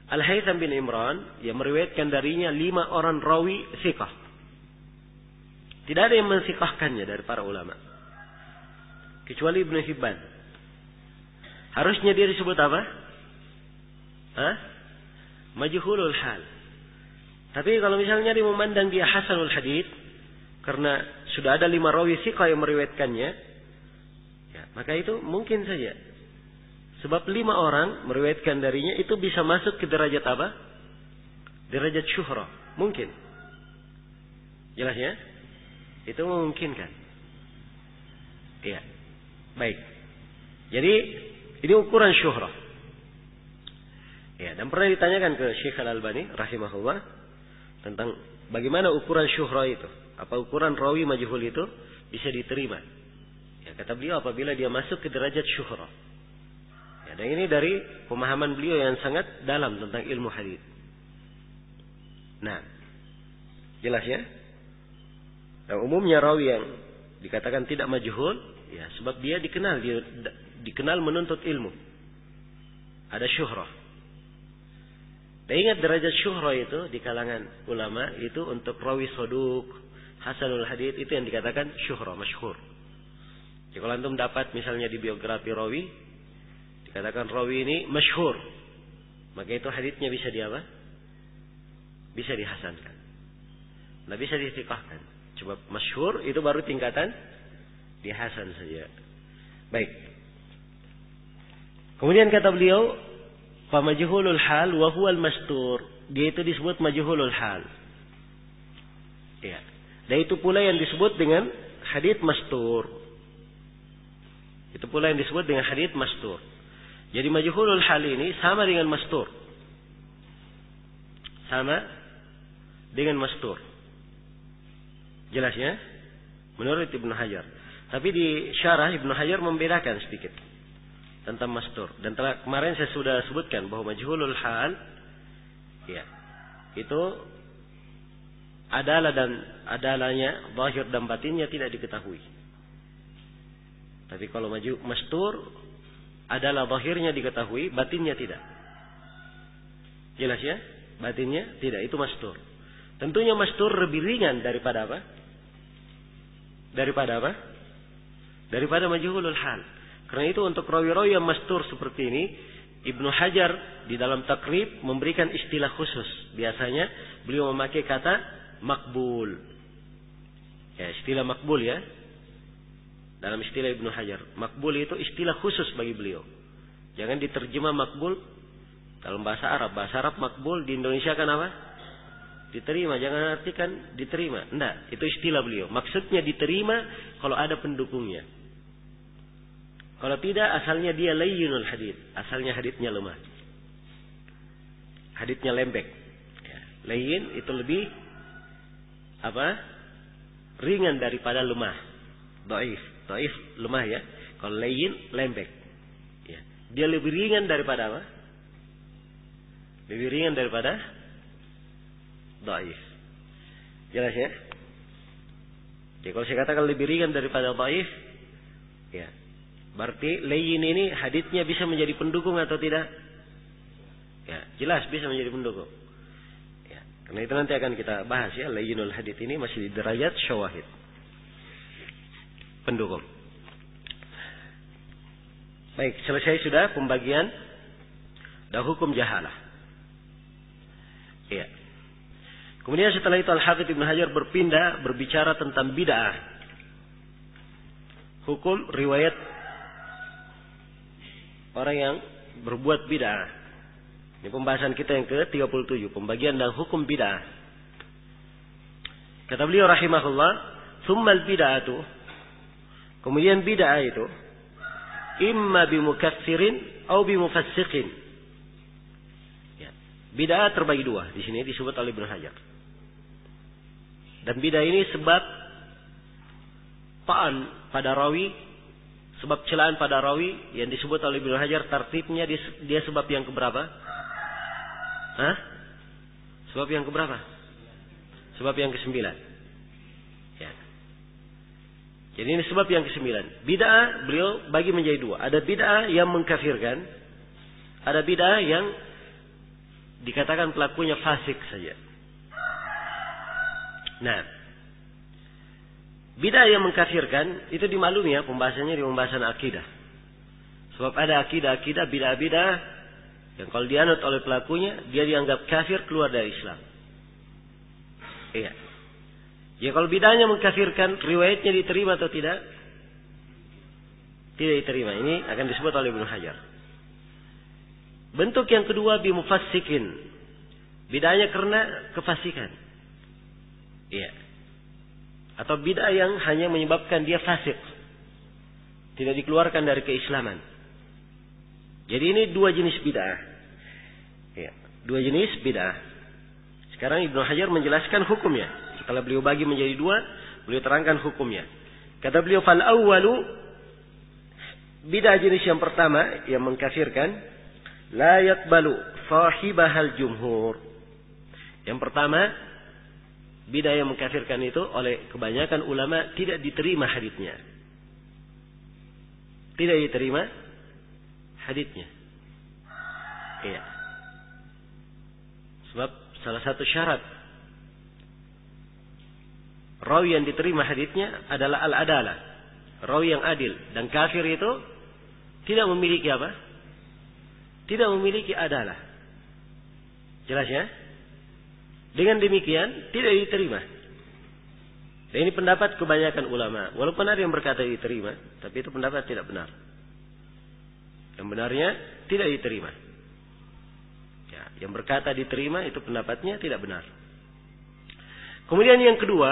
Al-Haytham bin Imran yang meriwayatkan darinya 5 orang rawi thiqah. Tidak ada yang mensiqahkannya dari para ulama. Kecuali Ibnu Hibban. Harusnya dia disebut apa? Majhulul hal. Tapi kalau misalnya dia memandang dia hasanul hadits karena sudah ada 5 rawi thiqah yang meriwayatkannya, ya, maka itu mungkin saja. Sebab 5 orang meriwayatkan darinya itu bisa masuk ke derajat apa? Derajat syuhrah. Mungkin. Jelas ya? Itu memungkinkan. Iya. Baik. Jadi ini ukuran syuhrah. Ya, dan pernah ditanyakan ke Syekh Al-Albani rahimahullah tentang bagaimana ukuran syuhrah itu. Apa ukuran rawi majhul itu bisa diterima? Ya, kata beliau apabila dia masuk ke derajat syuhrah. Ya, dan ini dari pemahaman beliau yang sangat dalam tentang ilmu hadis. Nah, jelas ya? Nah, umumnya rawi yang dikatakan tidak majhul, ya sebab dia dikenal menuntut ilmu. Ada syuhrah. Dan ingat derajat syuhrah itu di kalangan ulama itu untuk rawi soduk, hasanul hadits itu yang dikatakan syuhrah, masyhur. Jadi kalau antum dapat misalnya di biografi rawi dikatakan rawi ini masyhur, maka itu haditsnya bisa bisa dihasankan. Nah, bisa ditiqahkan. Coba masyhur itu baru tingkatan dihasan saja. Baik. Kemudian kata beliau, fa majhulul hal wa huwal mastur. Dia itu disebut majhulul hal. Ya. Dan itu pula yang disebut dengan hadits mastur. Itu pula yang disebut dengan hadits mastur. Jadi majhulul hal ini sama dengan mastur. Sama dengan mastur. Jelas ya? Menurut Ibnu Hajar. Tapi di syarah Ibnu Hajar membedakan sedikit tentang mastur. Dan kemarin saya sudah sebutkan bahwa majhulul hal ya, itu adalah dan adalahnya, zahir dan batinnya tidak diketahui. Tapi kalau mastur adalah zahirnya diketahui, batinnya tidak. Jelas ya? Batinnya tidak, itu mastur. Tentunya mastur lebih ringan daripada apa? Daripada majhulul hal. Karena itu untuk rawi-rawi yang mastur seperti ini, Ibnu Hajar di dalam takrib memberikan istilah khusus. Biasanya beliau memakai kata makbul. Ya, istilah makbul ya. Dalam istilah Ibnu Hajar, makbul itu istilah khusus bagi beliau. Jangan diterjemah makbul dalam bahasa Arab. Bahasa Arab makbul di Indonesia kan apa? Diterima, jangan artikan diterima. Enggak, itu istilah beliau. Maksudnya diterima kalau ada pendukungnya. Kalau tidak, asalnya dia layyinul hadits. Asalnya haditsnya lemah. Haditsnya lembek. Ya, layyin itu lebih ringan daripada lemah. Dhaif lemah ya. Kalau layyin lembek. Ya. Dia lebih ringan daripada apa? Lebih ringan daripada dhaif. Jelas ya? Jadi kalau saya katakan lebih ringan daripada dhaif, ya. Berarti layyin ini haditsnya bisa menjadi pendukung atau tidak? Ya, jelas bisa menjadi pendukung. Ya, karena itu nanti akan kita bahas ya, layyinul hadits ini masih di derajat syawahid. Pendukung. Baik, selesai sudah pembagian dan hukum jahalah. Iya. Kemudian setelah itu Al-Hafidz Ibnu Hajar berbicara tentang bid'ah. Hukum riwayat orang yang berbuat bid'ah. Ini pembahasan kita yang ke-37, pembagian dan hukum bid'ah. Kata beliau rahimahullah, "Tsummal bid'atu." Kemudian bid'ah itu imma bimukaffirin atau bimufassiqin. Ya. Bid'ah terbagi dua. Di sini disebut oleh Ibnu Hajar. Dan bid'ah ini sebab ta'an pada rawi, sebab celaan pada rawi yang disebut oleh Ibnu Hajar tartibnya dia sebab yang keberapa? Hah? Sebab yang keberapa? Sebab yang ke-9. Ya. Jadi ini sebab yang ke-9. Bid'ah beliau bagi menjadi dua. Ada bid'ah yang mengkafirkan, ada bid'ah yang dikatakan pelakunya fasik saja. Nah, bid'ah yang mengkafirkan itu dimaklumi ya, pembahasannya di pembahasan akidah. Sebab ada akidah-akidah bid'ah-bid'ah yang kalau dianut oleh pelakunya dia dianggap kafir, keluar dari Islam. Iya. Ya kalau bid'ahnya mengkafirkan, riwayatnya diterima atau tidak? Tidak diterima. Ini akan disebut oleh Ibnu Hajar. Bentuk yang kedua bimufassikin. Bid'ahnya karena kefasikan. Iya. Atau bid'ah yang hanya menyebabkan dia fasik. Tidak dikeluarkan dari keislaman. Jadi ini dua jenis bid'ah. Ya, dua jenis bid'ah. Sekarang Ibnu Hajar menjelaskan hukumnya. Setelah beliau bagi menjadi dua, beliau terangkan hukumnya. Kata beliau, fal awwalu, bid'ah jenis yang pertama yang mengkafirkan, la yaqbalu sahibahal jumhur. Yang pertama, bid'ah yang mengkafirkan itu oleh kebanyakan ulama tidak diterima haditsnya. Tidak diterima haditsnya. Iya. Sebab salah satu syarat rawi yang diterima haditsnya adalah al-adalah. Rawi yang adil. Dan kafir itu tidak memiliki apa? Tidak memiliki adalah. Jelas ya? Dengan demikian tidak diterima. Dan ini pendapat kebanyakan ulama. Walaupun ada yang berkata diterima, tapi itu pendapat tidak benar. Yang benarnya tidak diterima. Ya, yang berkata diterima itu pendapatnya tidak benar. Kemudian yang kedua,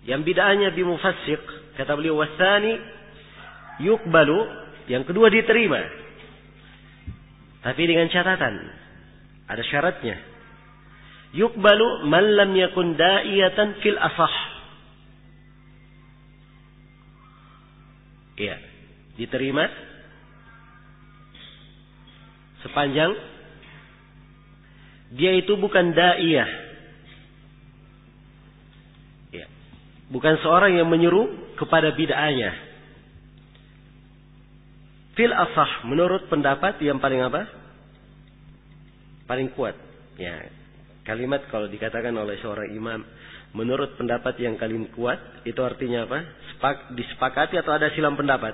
yang bid'ahnya bimufassiq, kata beliau wasani yuqbalu, yang kedua diterima. Tapi dengan catatan, ada syaratnya. Yuqbalu man lam yakun da'iyatan fil asah. Iya, diterima sepanjang dia itu bukan da'iyah. Ya. Bukan seorang yang menyeru kepada bid'ahnya. Fil asah, menurut pendapat yang paling apa? Paling kuat. Ya. Kalimat kalau dikatakan oleh seorang imam menurut pendapat yang paling kuat, itu artinya apa? Disepakati atau ada silang pendapat?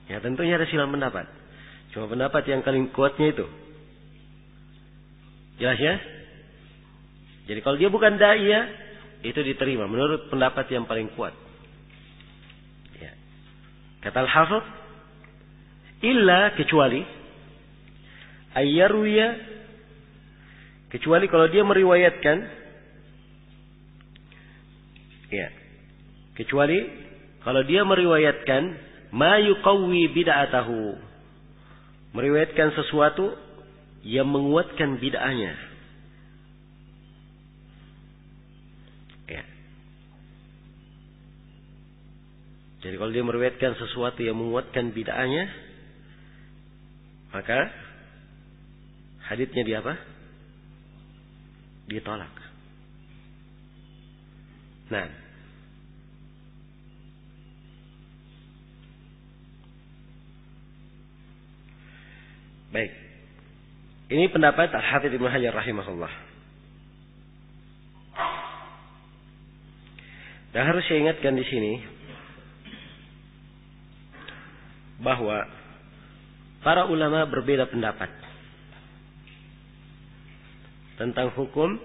Ya tentunya ada silang pendapat. Cuma pendapat yang paling kuatnya itu. Jelas ya? Jadi kalau dia bukan da'iyah, itu diterima menurut pendapat yang paling kuat. Ya. Kata Al-Hafidh, illa kecuali ayyaruya, kecuali kalau dia meriwayatkan, ya, kecuali kalau dia meriwayatkan ma yuqawwi bid'atahu, meriwayatkan sesuatu yang menguatkan bid'ahnya. Ya. Jadi kalau dia meriwayatkan sesuatu yang menguatkan bid'ahnya, maka haditsnya dia apa? Ditolak. Nah, baik. Ini pendapat Al-Hafidz Ibnu Hajar rahimahullah. Dan harus saya ingatkan di sini bahwa para ulama berbeda pendapat tentang hukum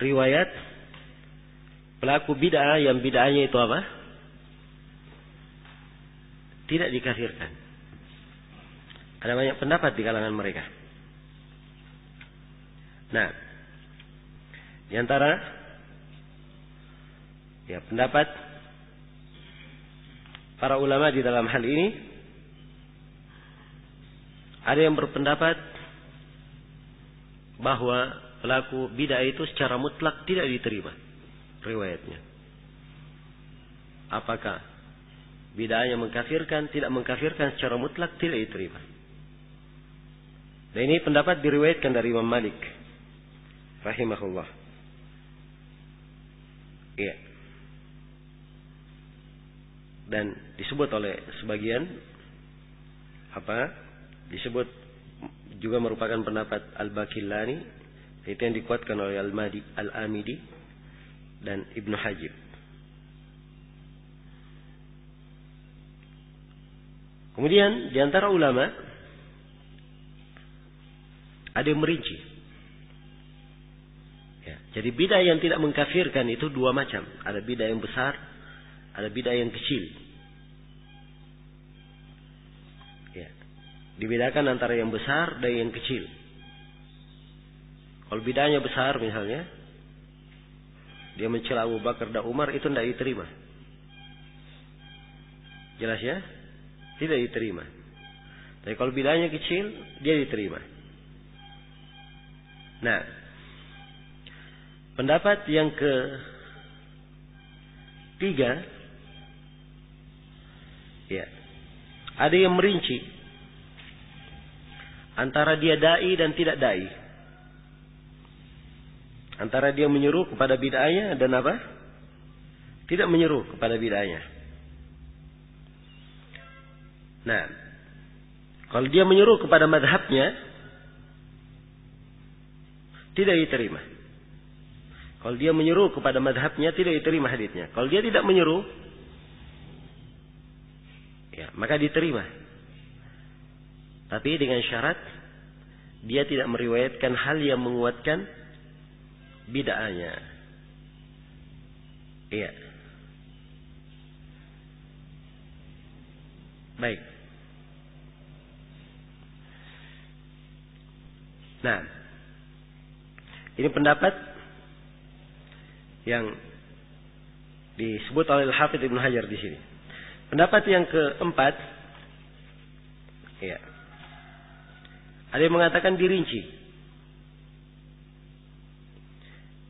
riwayat pelaku bid'ah yang bid'ahnya itu apa? Tidak dikafirkan. Ada banyak pendapat di kalangan mereka. Nah, di antara ya pendapat para ulama di dalam hal ini, ada yang berpendapat bahwa pelaku bid'ah itu secara mutlak tidak diterima riwayatnya. Apakah bid'ahnya mengkafirkan, tidak mengkafirkan, secara mutlak tidak diterima. Dan ini pendapat diriwayatkan dari Imam Malik rahimahullah. Iya. Dan disebut oleh sebagian disebut juga merupakan pendapat Al-Baqillani, itu yang dikuatkan oleh Al-Amidi dan Ibnu Hajib. Kemudian di antara ulama ada yang merinci. Ya, jadi bidah yang tidak mengkafirkan itu dua macam. Ada bidah yang besar, ada bidah yang kecil. Ya, dibedakan antara yang besar dan yang kecil. Kalau bidahnya besar misalnya, dia mencela Abu Bakar dan Umar, itu tidak diterima. Jelas ya? Tidak diterima. Tapi kalau bidahnya kecil, dia diterima. Nah, pendapat yang ketiga, ya, ada yang merinci antara dia dai dan tidak dai, antara dia menyeru kepada bid'ahnya dan tidak menyeru kepada bid'ahnya. Nah, kalau dia menyeru kepada madhabnya, tidak diterima. Kalau dia menyeru kepada madhabnya, tidak diterima haditsnya. Kalau dia tidak menyeru, ya, maka diterima. Tapi dengan syarat dia tidak meriwayatkan hal yang menguatkan bid'ahnya. Iya. Baik. Nah, ini pendapat yang disebut oleh Al-Hafidz Ibnu Hajar di sini. Pendapat yang keempat, ya, ada yang mengatakan dirinci.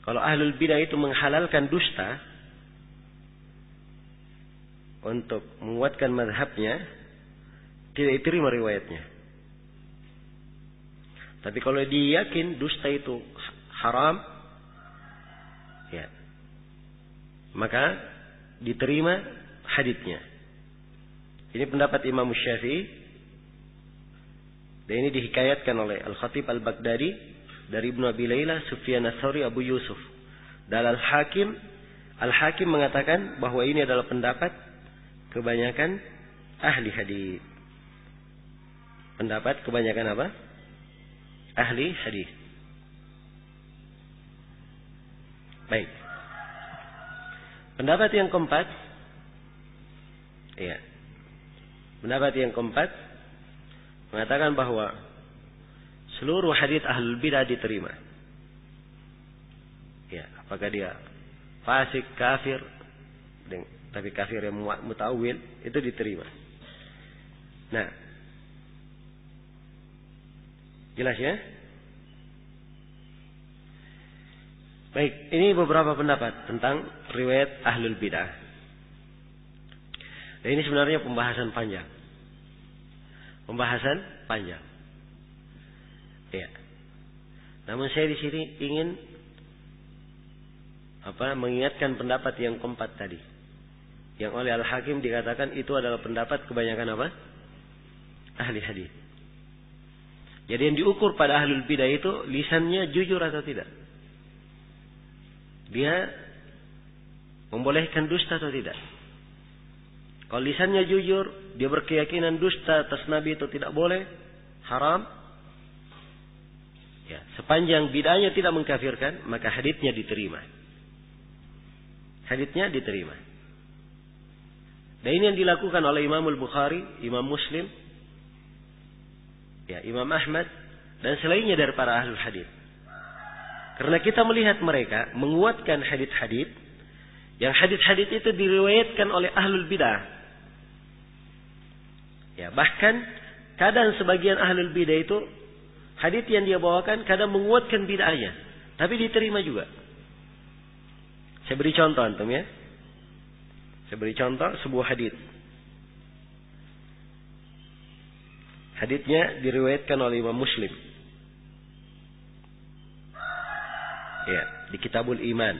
Kalau ahlul bidah itu menghalalkan dusta untuk menguatkan mazhabnya, tidak diterima riwayatnya. Tapi kalau dia yakin dusta itu haram, ya, maka diterima haditsnya. Ini pendapat Imam Syafi'i, dan ini dihikayatkan oleh Al-Khatib Al-Baghdadi dari Ibnu Abi Layla, Sufyan Ats-Tsauri, Abu Yusuf. Dan Al-Hakim mengatakan bahwa ini adalah pendapat kebanyakan ahli hadis. Pendapat kebanyakan ahli hadis. Baik. Pendapat yang keempat, ya. Pendapat yang keempat mengatakan bahwa seluruh hadis ahlul bidah diterima. Ya, apakah dia fasik, kafir, tapi kafir yang mutawil, itu diterima. Nah, jelas ya? Baik, ini beberapa pendapat tentang riwayat ahlul bidah. Dan ini sebenarnya pembahasan panjang. Ya. Namun saya di sini ingin mengingatkan pendapat yang keempat tadi. Yang oleh Al-Hakim dikatakan itu adalah pendapat kebanyakan ahli hadis. Jadi yang diukur pada ahlul bidah itu lisannya jujur atau tidak. Dia membolehkan dusta atau tidak. Kalau lisannya jujur, dia berkeyakinan dusta atas Nabi itu tidak boleh, haram. Ya, sepanjang bid'ahnya tidak mengkafirkan, maka haditsnya diterima. Haditsnya diterima. Dan ini yang dilakukan oleh Imam Al-Bukhari, Imam Muslim, ya, Imam Ahmad, dan selainnya dari para ahlul hadits. Karena kita melihat mereka menguatkan hadits-hadits, yang hadits-hadits itu diriwayatkan oleh ahlul bidah. Ya, bahkan kadang sebagian ahlul bidah itu hadits yang dia bawakan kadang menguatkan bid'ahnya, tapi diterima juga. Saya beri contoh antum ya. Saya beri contoh sebuah hadits. Haditsnya diriwayatkan oleh Imam Muslim. Ya, di Kitabul Iman.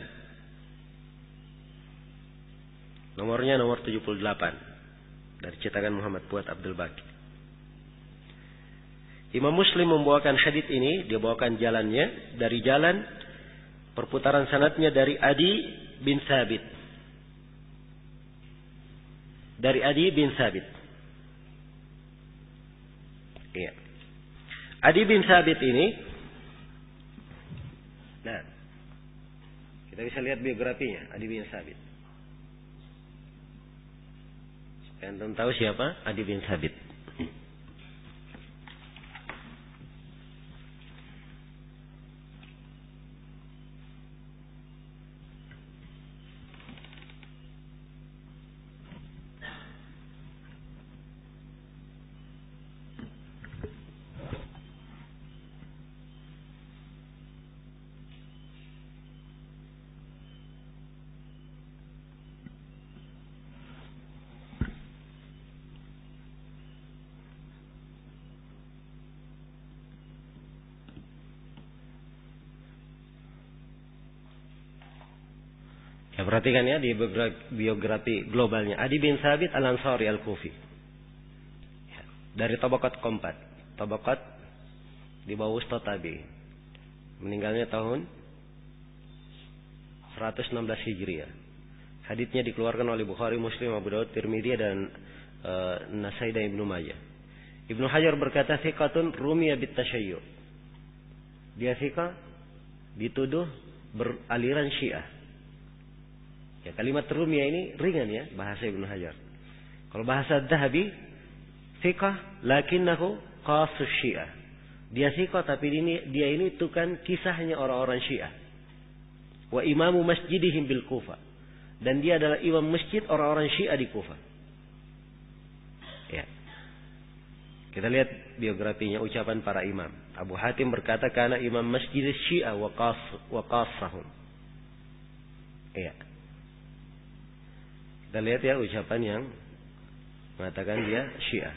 Nomornya nomor 78 dari cetakan Muhammad Fuad Abdul Baqi. Imam Muslim membawakan hadits ini, dia bawakan jalannya dari jalan perputaran sanadnya dari Adi bin Sabit. Dari Adi bin Sabit. Iya. Adi bin Sabit ini, nah, kita bisa lihat biografinya Adi bin Sabit. Kalian tahu siapa Adi bin Sabit? Ya, perhatikan ya di biografi globalnya Adi bin Sabit Al-Ansari Al-Kufi. Ya, dari tabaqat keempat, tabaqat di bawah Usta Tabi. Meninggalnya tahun 116 Hijriah. Haditsnya dikeluarkan oleh Bukhari, Muslim, Abu Daud, Tirmidzi dan Nasai dan Ibnu Majah. Ibnu Hajar berkata thiqatun rumiya bit tasyayyu. Dia thiqah dituduh beraliran Syiah. Ya, kalimat rumiyah ini ringan ya bahasa Ibnu Hajar. Kalau bahasa Dhahabi, thiqah lakinnahu qasus Syiah. Dia thiqah tapi dia ini tukang kisahnya orang-orang Syiah. Wa imamu masjidihim bil Kufah. Dan dia adalah imam masjid orang-orang Syiah di Kufah. Ya. Kita lihat biografinya, ucapan para imam. Abu Hatim berkata karena imam masjid Syiah wa qassahum. Iya. Kita lihat ya ucapan yang mengatakan dia Syiah.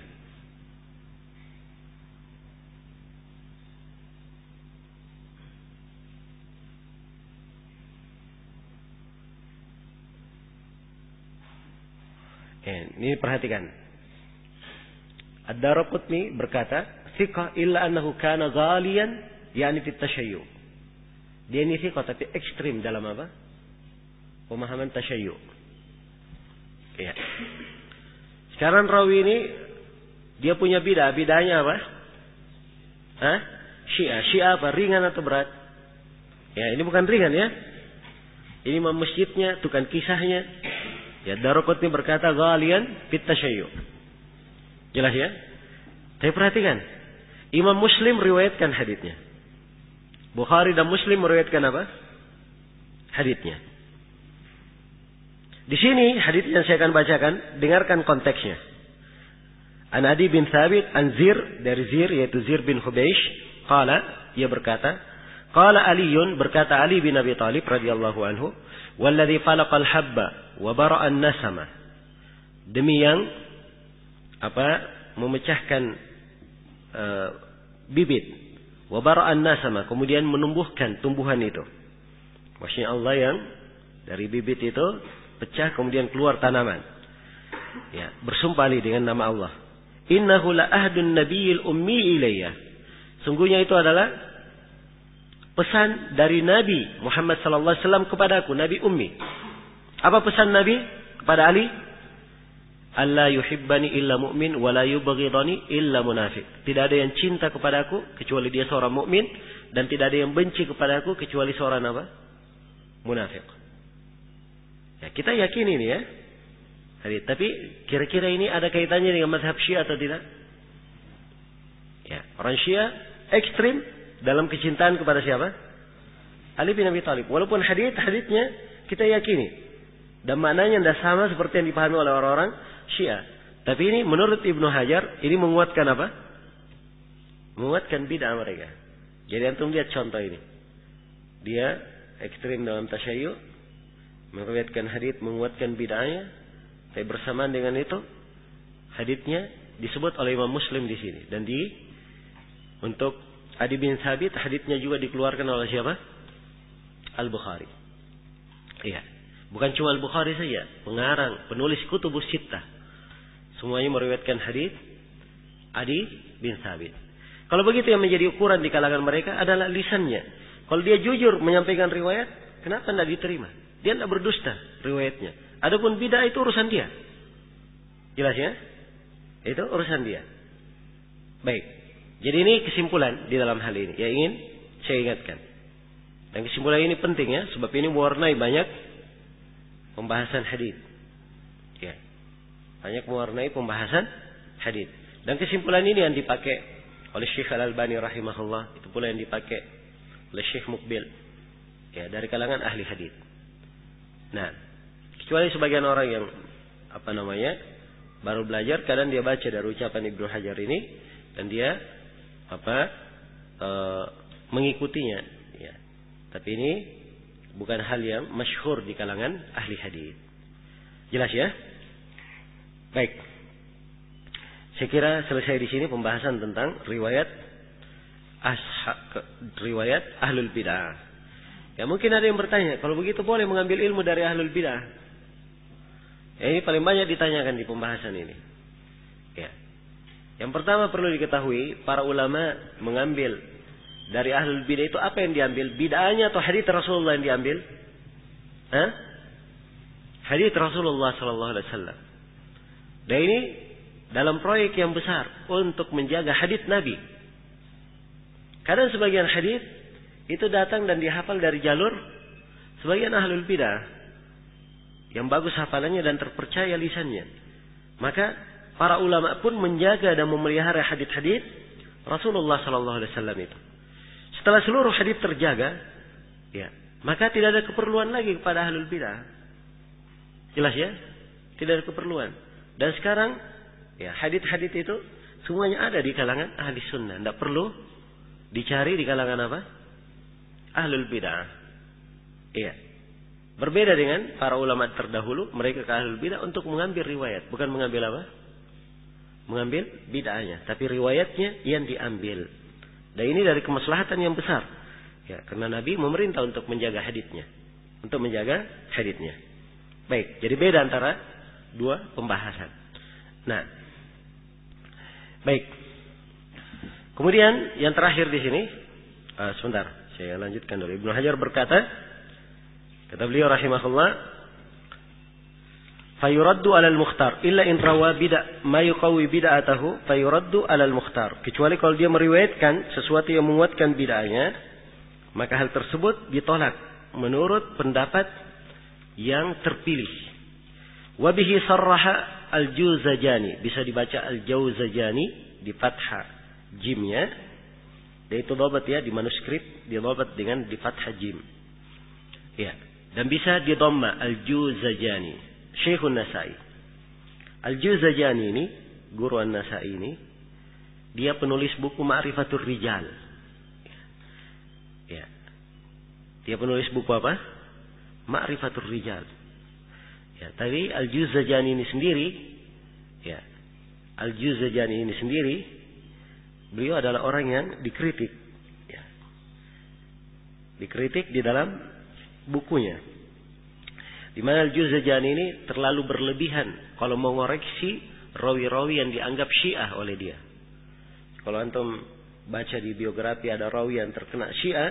Ini perhatikan. Ad-Daraqutni berkata, "Thiqah illa annahu kana ghaliyan yani fit tasyayyu." Dia ini thiqah tapi ekstrim dalam apa? Pemahaman tasyayyu. Ya. Sekarang rawi ini dia punya bidah. Bidahnya apa? Hah? Syiah. Syiah apa? Ringan atau berat? Ya, ini bukan ringan ya. Ini imam masjidnya, tukang kisahnya. Ya, Daraqutni berkata ghaliyan fit tasyayyu. Jelas ya? Tapi perhatikan. Imam Muslim riwayatkan haditsnya. Bukhari dan Muslim meriwayatkan apa? Haditsnya. Di sini hadits yang saya akan bacakan, dengarkan konteksnya. An Adi bin Thabit an Zir, dari Zir yaitu Zir bin Hubeish, qala, ia berkata, qala Aliyun, berkata Ali bin Abi Thalib radhiyallahu anhu, walladzi falaqal habba wa bara'an nasama. Demi yang memecahkan bibit, wa bara'an nasama, kemudian menumbuhkan tumbuhan itu. Maksudnya Allah yang dari bibit itu pecah kemudian keluar tanaman. Ya, bersumpah dengan nama Allah. Innahu la ahdun nabiyil ummi ilayya. Sungguhnya itu adalah pesan dari Nabi Muhammad sallallahu alaihi wasallam kepadaku, Nabi ummi. Apa pesan Nabi kepada Ali? Alla yuhibbani illa mu'min wa la yubghidani illa munafiq. Tidak ada yang cinta kepadaku kecuali dia seorang mukmin, dan tidak ada yang benci kepadaku kecuali seorang apa? Munafik. Ya, kita yakin ini ya. Tapi kira-kira ini ada kaitannya dengan mazhab Syiah atau tidak? Ya, orang Syiah ekstrim dalam kecintaan kepada siapa? Ali bin Abi Thalib. Walaupun haditsnya kita yakini dan maknanya tidak sama seperti yang dipahami oleh orang-orang Syiah. Tapi ini menurut Ibnu Hajar ini menguatkan apa? Menguatkan bid'ah mereka. Jadi antum lihat contoh ini. Dia ekstrim dalam tasyayyu, meriwayatkan hadits menguatkan bid'ahnya, tapi bersamaan dengan itu haditsnya disebut oleh Imam Muslim di sini, dan untuk Adi bin Thabit haditsnya juga dikeluarkan oleh siapa? Al-Bukhari. Iya. Bukan cuma Al-Bukhari saja, pengarang, penulis Kutubus Sittah. Semuanya meriwayatkan hadis Adi bin Thabit. Kalau begitu yang menjadi ukuran di kalangan mereka adalah lisannya. Kalau dia jujur menyampaikan riwayat, kenapa tidak diterima? Dia tidak berdusta riwayatnya. Adapun bid'ah itu urusan dia. Jelas ya? Itu urusan dia. Baik. Jadi ini kesimpulan di dalam hal ini yang ingin saya ingatkan. Dan kesimpulan ini penting ya, sebab ini mewarnai banyak pembahasan hadis. Ya. Banyak mewarnai pembahasan hadis. Dan kesimpulan ini yang dipakai oleh Syekh Al-Albani rahimahullah, itu pula yang dipakai oleh Syekh Muqbil. Ya, dari kalangan ahli hadis. Nah, kecuali sebagian orang yang baru belajar, kadang dia baca dari ucapan Ibnu Hajar ini dan dia mengikutinya. Ya. Tapi ini bukan hal yang masyhur di kalangan ahli hadis. Jelas ya? Baik. Saya kira selesai di sini pembahasan tentang riwayat ahlul bidah. Ya mungkin ada yang bertanya, kalau begitu boleh mengambil ilmu dari ahlul bidah? Ya, ini paling banyak ditanyakan di pembahasan ini. Ya. Yang pertama perlu diketahui, para ulama mengambil dari ahlul bidah itu apa yang diambil? Bid'ahnya atau hadits Rasulullah yang diambil? Hadits Rasulullah sallallahu alaihi wasallam. Dan ini dalam proyek yang besar untuk menjaga hadits Nabi. Kadang sebagian hadits itu datang dan dihafal dari jalur sebagian ahlul bidah yang bagus hafalannya dan terpercaya lisannya. Maka para ulama pun menjaga dan memelihara hadits-hadits Rasulullah sallallahu alaihi wasallam itu. Setelah seluruh hadits terjaga, ya, maka tidak ada keperluan lagi kepada ahlul bidah. Jelas ya? Tidak ada keperluan. Dan sekarang, ya, hadits-hadits itu semuanya ada di kalangan ahli sunnah. Tidak perlu dicari di kalangan apa? Ahlul bidah. Iya. Berbeda dengan para ulama terdahulu, mereka ke ahlul bidah untuk mengambil riwayat, bukan mengambil apa? Mengambil bid'ahnya, tapi riwayatnya yang diambil. Dan ini dari kemaslahatan yang besar. Ya, karena Nabi memerintah untuk menjaga haditsnya. Untuk menjaga haditsnya. Baik, jadi beda antara dua pembahasan. Nah, baik. Kemudian yang terakhir di sini, sebentar, saya lanjutkan dulu. Ibnu Hajar berkata, kata beliau rahimahullah, fayuraddu 'alal mukhtar illa in rawa bid'a ma yuqawi bid'atahu fayuraddu 'alal mukhtar. Kecuali kalau dia meriwayatkan sesuatu yang menguatkan bid'ahnya, maka hal tersebut ditolak menurut pendapat yang terpilih. Wa bihi sarraha al-Juzajani, bisa dibaca al-Jawzajani di fathah jimnya. Dan itu dhabat ya, di manuskrip didhabat dengan di fathah jim. Ya, dan bisa di dhamma al-Juzajani. Syekhun Nasai. Al-Juzajani ini, guru An-Nasai ini, dia penulis buku Ma'rifatul Rijal. Ya. Dia penulis buku apa? Ma'rifatul Rijal. Ya, tapi Al-Juzajani ini sendiri, ya, Al-Juzajani ini sendiri, beliau adalah orang yang dikritik. Ya. Dikritik di dalam bukunya. Di mana Al-Juzajani ini terlalu berlebihan kalau mengoreksi rawi-rawi yang dianggap Syiah oleh dia. Kalau antum baca di biografi ada rawi yang terkena Syiah,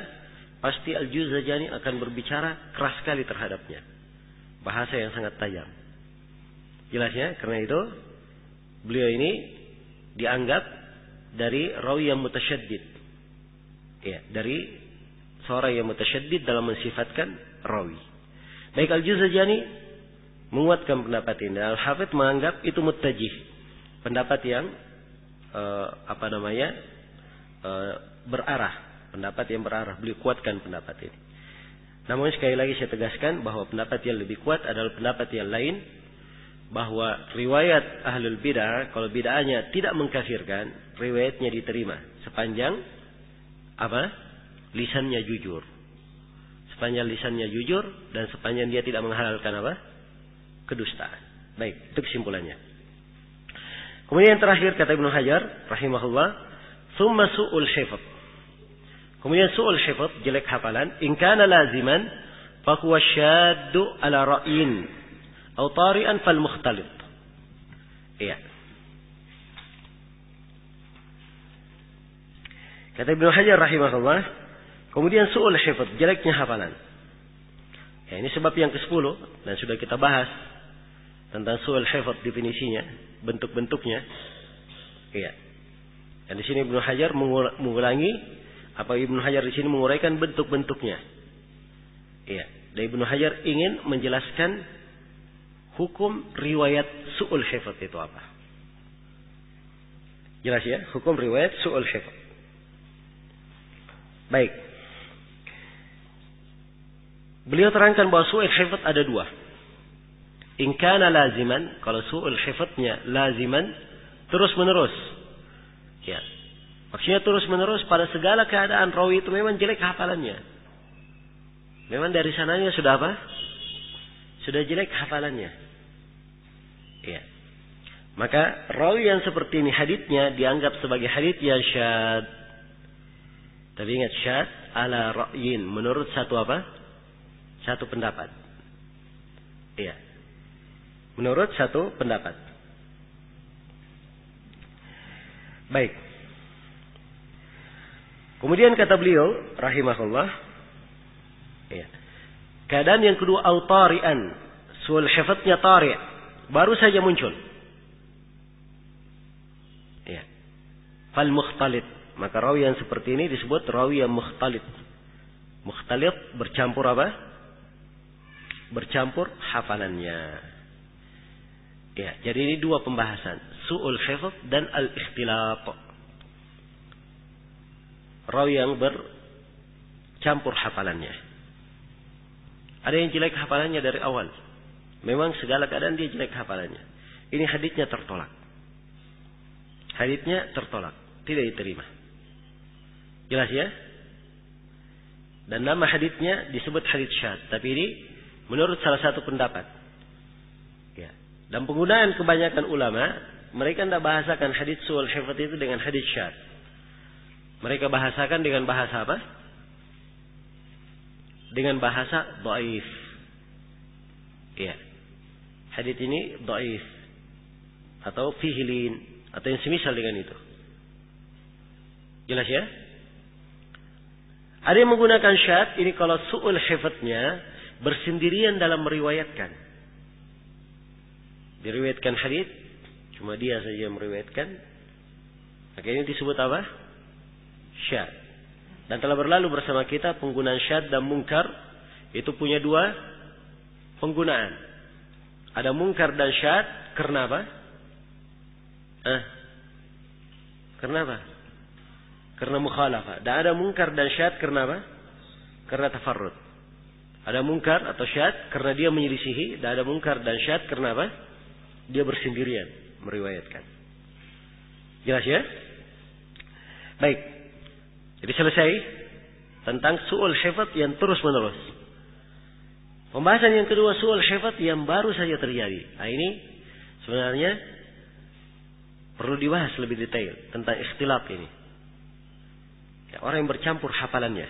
pasti Al-Juzajani akan berbicara keras sekali terhadapnya. Bahasa yang sangat tajam. Jelasnya, karena itu beliau ini dianggap dari rawi yang mutasyaddid. Ya, dari seorang yang mutasyaddid dalam mensifatkan rawi. Baik Al-Juzajani menguatkan pendapat ini. Al-Hafidz menganggap itu muttajih. Pendapat yang berarah. Pendapat yang berarah. Beliau kuatkan pendapat ini. Namun sekali lagi saya tegaskan bahwa pendapat yang lebih kuat adalah pendapat yang lain. Bahwa riwayat ahlul bidah, kalau bid'ahnya tidak mengkafirkan, riwayatnya diterima. Sepanjang lisannya jujur. Sepanjang lisannya jujur dan sepanjang dia tidak menghalalkan kedustaan. Baik, itu kesimpulannya. Kemudian yang terakhir kata Ibnu Hajar rahimahullah, "Tsumma su'ul hifdz." Kemudian su'ul hifdz, jelek hafalan. In kana laziman fa huwa syaddu ala ra'yin atau tari'an fal mukhtalif. Iya. Kata Ibnu Hajar rahimahullah, kemudian su'ul hifdz, jeleknya hafalan. Ya, ini sebab yang ke-10 dan sudah kita bahas tentang su'ul hifdz, definisinya, bentuk-bentuknya. Iya. Dan di sini Ibnu Hajar mengulangi apa Ibnu Hajar di sini menguraikan bentuk-bentuknya. Iya. Dan Ibnu Hajar ingin menjelaskan hukum riwayat su'ul hifdz itu apa. Jelas ya, hukum riwayat su'ul hifdz. Baik. Beliau terangkan bahwa su'ul hifdz ada dua. In kana laziman, kalau su'ul hifdznya laziman, terus menerus. Ya. Maksudnya terus menerus pada segala keadaan rawi itu memang jelek hafalannya. Memang dari sananya sudah apa? Sudah jelek hafalannya. Ya. Maka rawi yang seperti ini haditsnya dianggap sebagai hadits yang syad. Tapi ingat syad ala ra'yin, menurut satu apa? Satu pendapat. Iya. Menurut satu pendapat. Baik. Kemudian kata beliau rahimahullah, ya. Keadaan yang kedua autarian, su'ul hifdznya tari', baru saja muncul. Ya. Fal mukhtalit, maka rawi yang seperti ini disebut rawi yang mukhtalit. Mukhtalit bercampur apa? Bercampur hafalannya. Ya, jadi ini dua pembahasan, su'ul hifdz dan al-ikhtilaf. Rawi yang bercampur hafalannya. Ada yang jelek hafalannya dari awal. Memang segala keadaan dia jelek hafalannya. Ini haditsnya tertolak. Haditsnya tertolak, tidak diterima. Jelas ya? Dan nama haditsnya disebut hadits syad, tapi ini menurut salah satu pendapat. Ya. Dan penggunaan kebanyakan ulama, mereka tidak bahasakan hadits su'ul hifdz itu dengan hadits syad. Mereka bahasakan dengan bahasa apa? Dengan bahasa dhaif. Ya. Hadits ini dhaif atau fihlin atau yang semisal dengan itu. Jelas ya? Ada yang menggunakan syad ini kalau su'ul hifdznya bersendirian dalam meriwayatkan. Diriwayatkan hadits, cuma dia saja yang meriwayatkan. Maka ini disebut apa? Syad. Dan telah berlalu bersama kita penggunaan syad dan munkar itu punya dua penggunaan. Ada munkar dan syad karena apa? Karena apa? Karena mukhalafah. Dan ada munkar dan syad karena apa? Karena tafarrud. Ada munkar atau syad karena dia menyelisihi, dan ada munkar dan syad karena apa? Dia bersendirian meriwayatkan. Jelas ya? Baik. Jadi selesai tentang su'ul hifdz yang terus menerus. Pembahasan yang kedua su'ul hifdz yang baru saja terjadi. Nah ini sebenarnya perlu dibahas lebih detail tentang ikhtilaf ini. Ya, orang yang bercampur hafalannya.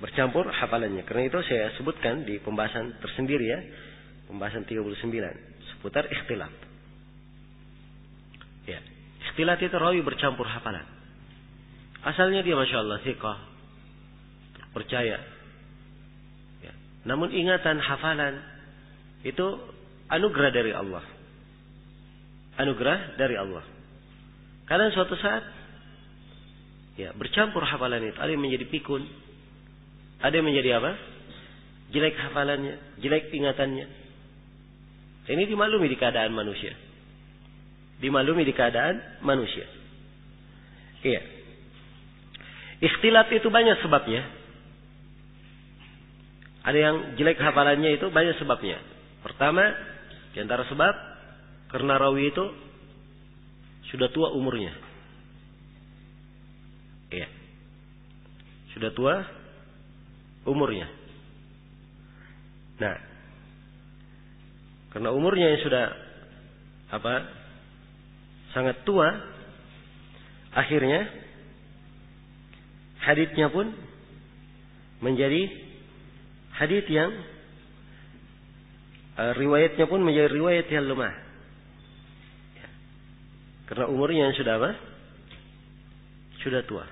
Bercampur hafalannya. Karena itu saya sebutkan di pembahasan tersendiri ya. Pembahasan 39. Seputar ikhtilaf. Ya. Ikhtilaf itu rawi bercampur hafalan. Asalnya dia Masya Allah thiqah, percaya. Ya. Namun ingatan hafalan itu anugerah dari Allah. Anugerah dari Allah. Karena suatu saat ya bercampur hafalan itu. Ada yang menjadi pikun. Ada yang menjadi apa? Jelek hafalannya, jelek ingatannya. Ini dimaklumi di keadaan manusia. Dimaklumi di keadaan manusia. Iya. Ikhtilaf itu banyak sebabnya. Ada yang jelek hafalannya itu banyak sebabnya. Pertama, di antara sebab karena rawi itu sudah tua umurnya. Iya. Sudah tua umurnya. Nah, karena umurnya yang sudah sangat tua, akhirnya haditsnya pun menjadi hadits yang riwayatnya pun menjadi riwayat yang lemah. Ya. Karena umurnya yang sudah apa? Sudah tua.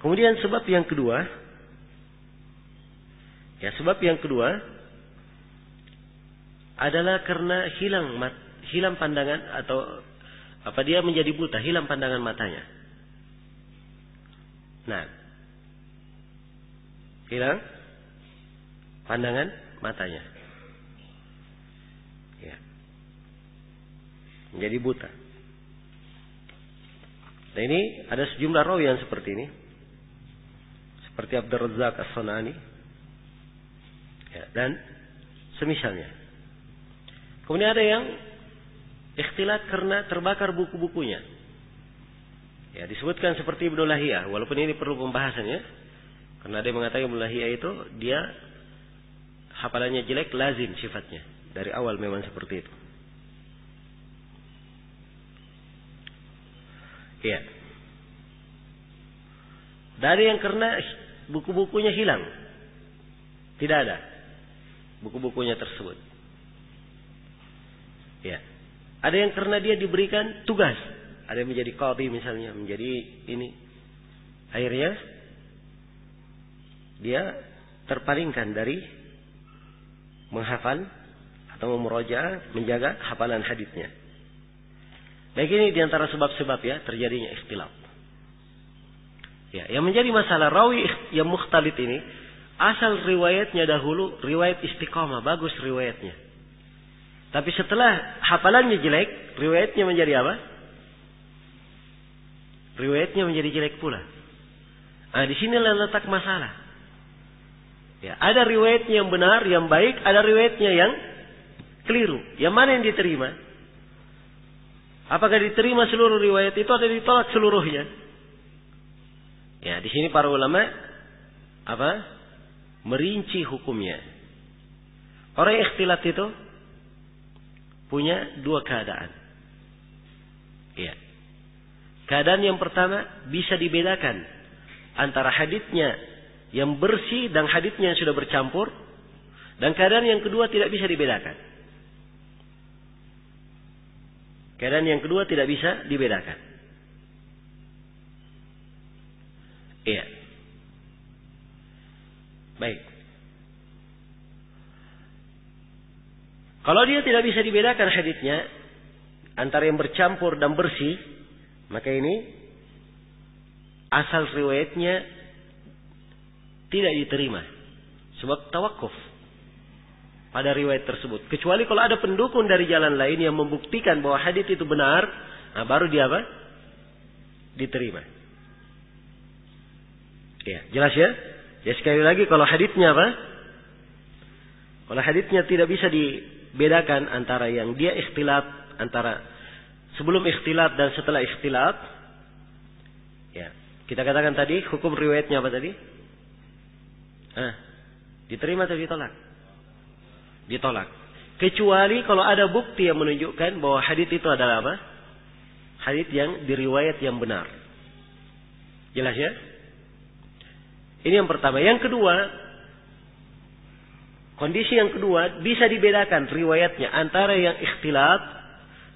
Kemudian sebab yang kedua, adalah karena hilang pandangan atau dia menjadi buta, hilang pandangan matanya. Nah, hilang pandangan matanya. Ya. Menjadi buta. Nah, ini ada sejumlah rawi yang seperti ini. Seperti Abdul Razzaq As-Sanani. Ya, dan semisalnya. Kemudian ada yang ikhtilat karena terbakar buku-bukunya. Ya, disebutkan seperti Ibnu Lahiyah, walaupun ini perlu pembahasannya. Karena ada yang mengatakan Ibnu Lahiyah itu dia hafalannya jelek, lazim sifatnya. Dari awal memang seperti itu. Iya. Dari yang karena buku-bukunya hilang. Tidak ada buku-bukunya tersebut. Ya. Ada yang karena dia diberikan tugas. Ada yang menjadi qadhi misalnya, menjadi ini. Akhirnya dia terpalingkan dari menghafal atau memurojaah, menjaga hafalan haditsnya. Baik, ini diantara sebab-sebab ya terjadinya ikhtilaf. Ya, yang menjadi masalah rawi yang mukhtalid ini, asal riwayatnya dahulu riwayat istiqamah, bagus riwayatnya. Tapi setelah hafalannya jelek, riwayatnya menjadi apa? Riwayatnya menjadi jelek pula. Nah, di sinilah letak masalah. Ya, ada riwayatnya yang benar, yang baik, ada riwayatnya yang keliru. Yang mana yang diterima? Apakah diterima seluruh riwayat itu atau ditolak seluruhnya? Ya, di sini para ulama merinci hukumnya. Orang yang ikhtilat itu punya dua keadaan. Ya. Keadaan yang pertama bisa dibedakan antara haditsnya yang bersih dan haditsnya yang sudah bercampur, dan keadaan yang kedua tidak bisa dibedakan. Keadaan yang kedua tidak bisa dibedakan. Iya. Baik. Kalau dia tidak bisa dibedakan haditsnya antara yang bercampur dan bersih, maka ini asal riwayatnya tidak diterima. Sebab tawakuf pada riwayat tersebut. Kecuali kalau ada pendukung dari jalan lain yang membuktikan bahwa hadits itu benar, nah baru dia diterima. Ya, jelas ya? Ya, sekali lagi kalau haditsnya kalau haditsnya tidak bisa dibedakan antara yang dia ikhtilat, antara sebelum ikhtilat dan setelah ikhtilat, ya, kita katakan tadi hukum riwayatnya apa tadi? Diterima atau ditolak? Ditolak. Kecuali kalau ada bukti yang menunjukkan bahwa hadits itu adalah apa? Hadits yang diriwayat yang benar. Jelas ya? Ini yang pertama. Yang kedua, kondisi yang kedua bisa dibedakan riwayatnya antara yang ikhtilat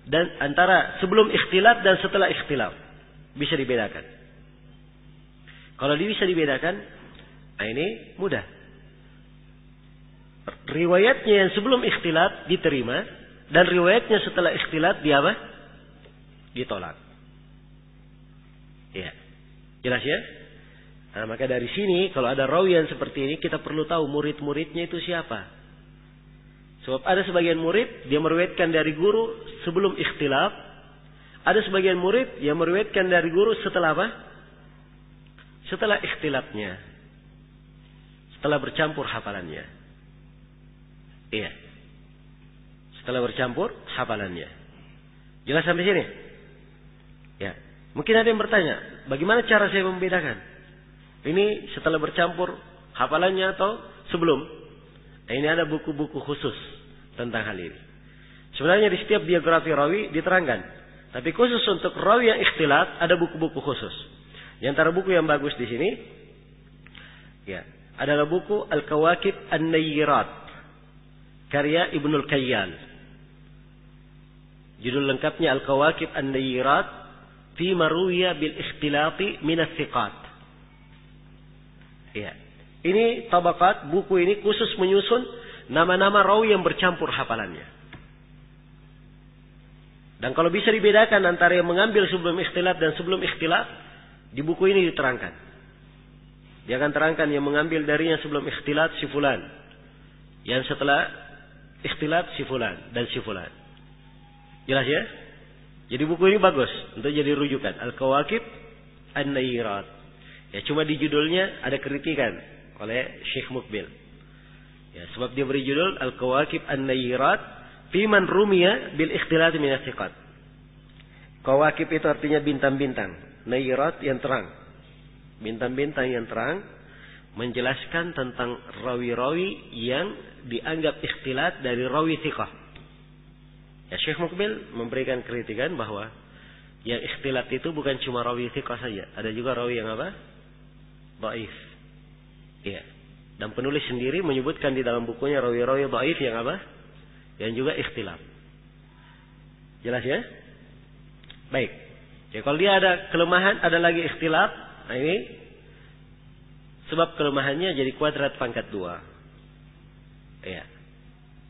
dan antara sebelum ikhtilat dan setelah ikhtilat. Bisa dibedakan. Kalau bisa dibedakan, nah ini mudah. Riwayatnya yang sebelum ikhtilat diterima dan riwayatnya setelah ikhtilat ditolak. Ya. Jelas ya? Nah, maka dari sini kalau ada rawi yang seperti ini kita perlu tahu murid-muridnya itu siapa. Sebab ada sebagian murid dia meriwayatkan dari guru sebelum ikhtilaf, ada sebagian murid yang meriwayatkan dari guru setelah Setelah ikhtilafnya. Setelah bercampur hafalannya. Iya. Setelah bercampur hafalannya. Jelas sampai sini? Ya. Mungkin ada yang bertanya, bagaimana cara saya membedakan? Ini setelah bercampur hafalannya atau sebelum? Nah, ini ada buku-buku khusus tentang hal ini. Sebenarnya di setiap biografi rawi diterangkan. Tapi khusus untuk rawi yang ikhtilat ada buku-buku khusus. Di antara buku yang bagus di sini, ya, adalah buku Al-Kawakib An-Nayyirat, karya Ibnul Kayyal. Judul lengkapnya Al-Kawakib An-Nayyirat fi Maruwiya bil Ikhtilati min Ats-Thiqat. Ya. Ini tabaqat, buku ini khusus menyusun nama-nama rawi yang bercampur hafalannya. Dan kalau bisa dibedakan antara yang mengambil sebelum ikhtilat dan sebelum ikhtilat, di buku ini diterangkan. Dia akan terangkan yang mengambil darinya sebelum ikhtilat si fulan, yang setelah ikhtilat si fulan dan si fulan. Jelas ya? Jadi buku ini bagus untuk jadi rujukan. Al-Kawakib An-Nayyirat. Ya, cuma di judulnya ada kritikan oleh Syekh Mukbil. Ya, sebab dia beri judul Al-Kawakib An-Nayyirat fi man rumiya bil ikhtilat min Ats-Thiqat. Kawakib itu artinya bintang-bintang, Nayyirat yang terang. Bintang-bintang yang terang menjelaskan tentang rawi-rawi yang dianggap ikhtilat dari rawi thiqah. Ya, Syekh Mukbil memberikan kritikan bahwa yang ikhtilat itu bukan cuma rawi thiqah saja, ada juga rawi yang apa? Dhaif. Ya. Dan penulis sendiri menyebutkan di dalam bukunya rawi-rawi dhaif yang apa? Yang juga ikhtilat. Jelas ya? Baik. Ya, kalau dia ada kelemahan, ada lagi ikhtilat, nah ini sebab kelemahannya jadi kuadrat pangkat 2. Ya.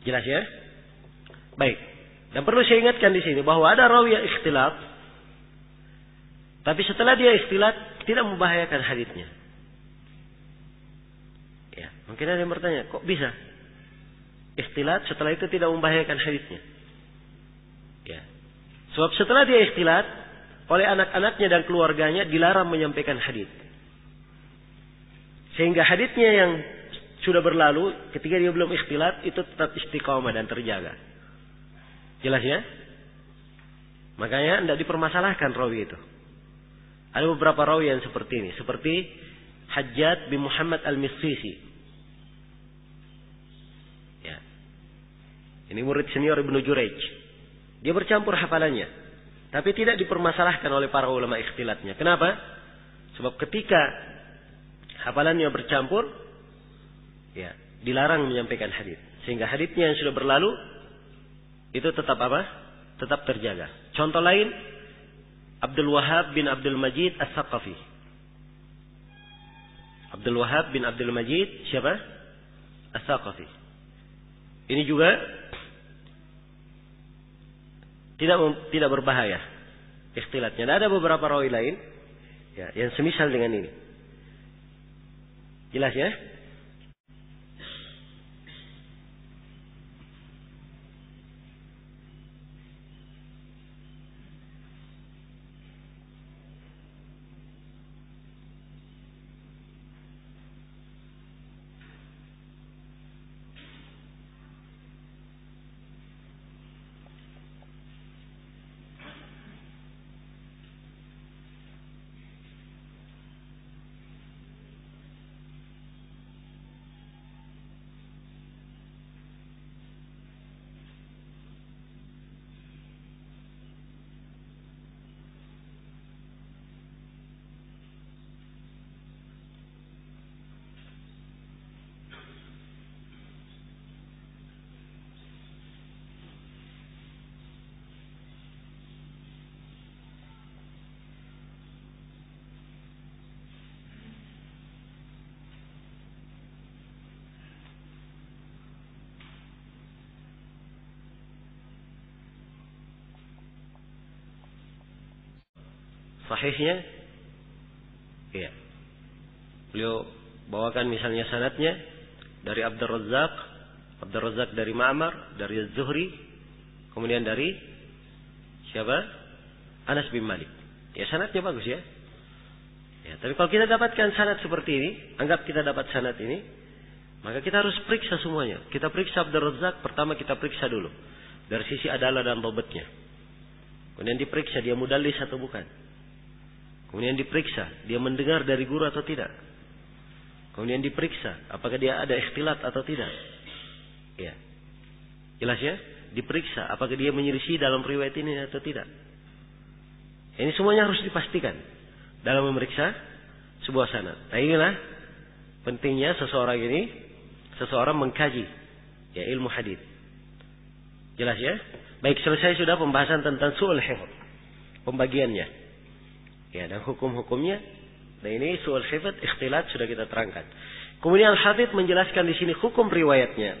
Jelas ya? Baik. Dan perlu saya ingatkan di sini bahwa ada rawi yang ikhtilat, tapi setelah dia ikhtilat tidak membahayakan haditsnya. Ya, mungkin ada yang bertanya, kok bisa ikhtilat setelah itu tidak membahayakan haditsnya? Ya. Sebab setelah dia ikhtilat, oleh anak-anaknya dan keluarganya dilarang menyampaikan hadits. Sehingga haditsnya yang sudah berlalu ketika dia belum ikhtilat itu tetap istiqamah dan terjaga. Jelas ya? Makanya tidak dipermasalahkan rawi itu. Ada beberapa rawi yang seperti ini. Seperti Hajjaj bin Muhammad Al-Missisi. Ya. Ini murid senior Ibnu Jurayj. Dia bercampur hafalannya. Tapi tidak dipermasalahkan oleh para ulama ikhtilatnya. Kenapa? Sebab ketika hafalannya bercampur, ya, dilarang menyampaikan hadits. Sehingga haditsnya yang sudah berlalu itu tetap apa? Tetap terjaga. Contoh lain, Abdul Wahhab bin Abdul Majid As-Saqafi. Abdul Wahhab bin Abdul Majid siapa? As-Saqafi. Ini juga tidak berbahaya ikhtilatnya. Dan ada beberapa rawi lain ya, yang semisal dengan ini. Jelas ya? Sahihnya, ya. Beliau bawakan misalnya sanadnya dari Abdul Razzaq dari Ma'mar, dari Az-Zuhri, kemudian dari siapa? Anas bin Malik. Ya, sanadnya bagus ya. Ya, tapi kalau kita dapatkan sanad seperti ini, anggap kita dapat sanad ini, maka kita harus periksa semuanya. Kita periksa Abdul Razzaq, pertama kita periksa dulu dari sisi adalah dan bobatnya. Kemudian diperiksa dia mudallis atau bukan. Kemudian diperiksa, dia mendengar dari guru atau tidak. Kemudian diperiksa, apakah dia ada ikhtilat atau tidak. Ya. Jelas ya? Diperiksa, apakah dia menyelisih dalam riwayat ini atau tidak. Ini semuanya harus dipastikan. dalam memeriksa sebuah sanad. Nah inilah pentingnya seseorang mengkaji ya ilmu hadits. Jelas ya? Baik, selesai sudah pembahasan tentang su'ul hifdz. Pembagiannya. Ya, dan hukum-hukumnya. Nah ini su'ul hifdz, ikhtilat sudah kita terangkan. Kemudian Al-Hafidz menjelaskan di sini hukum riwayatnya.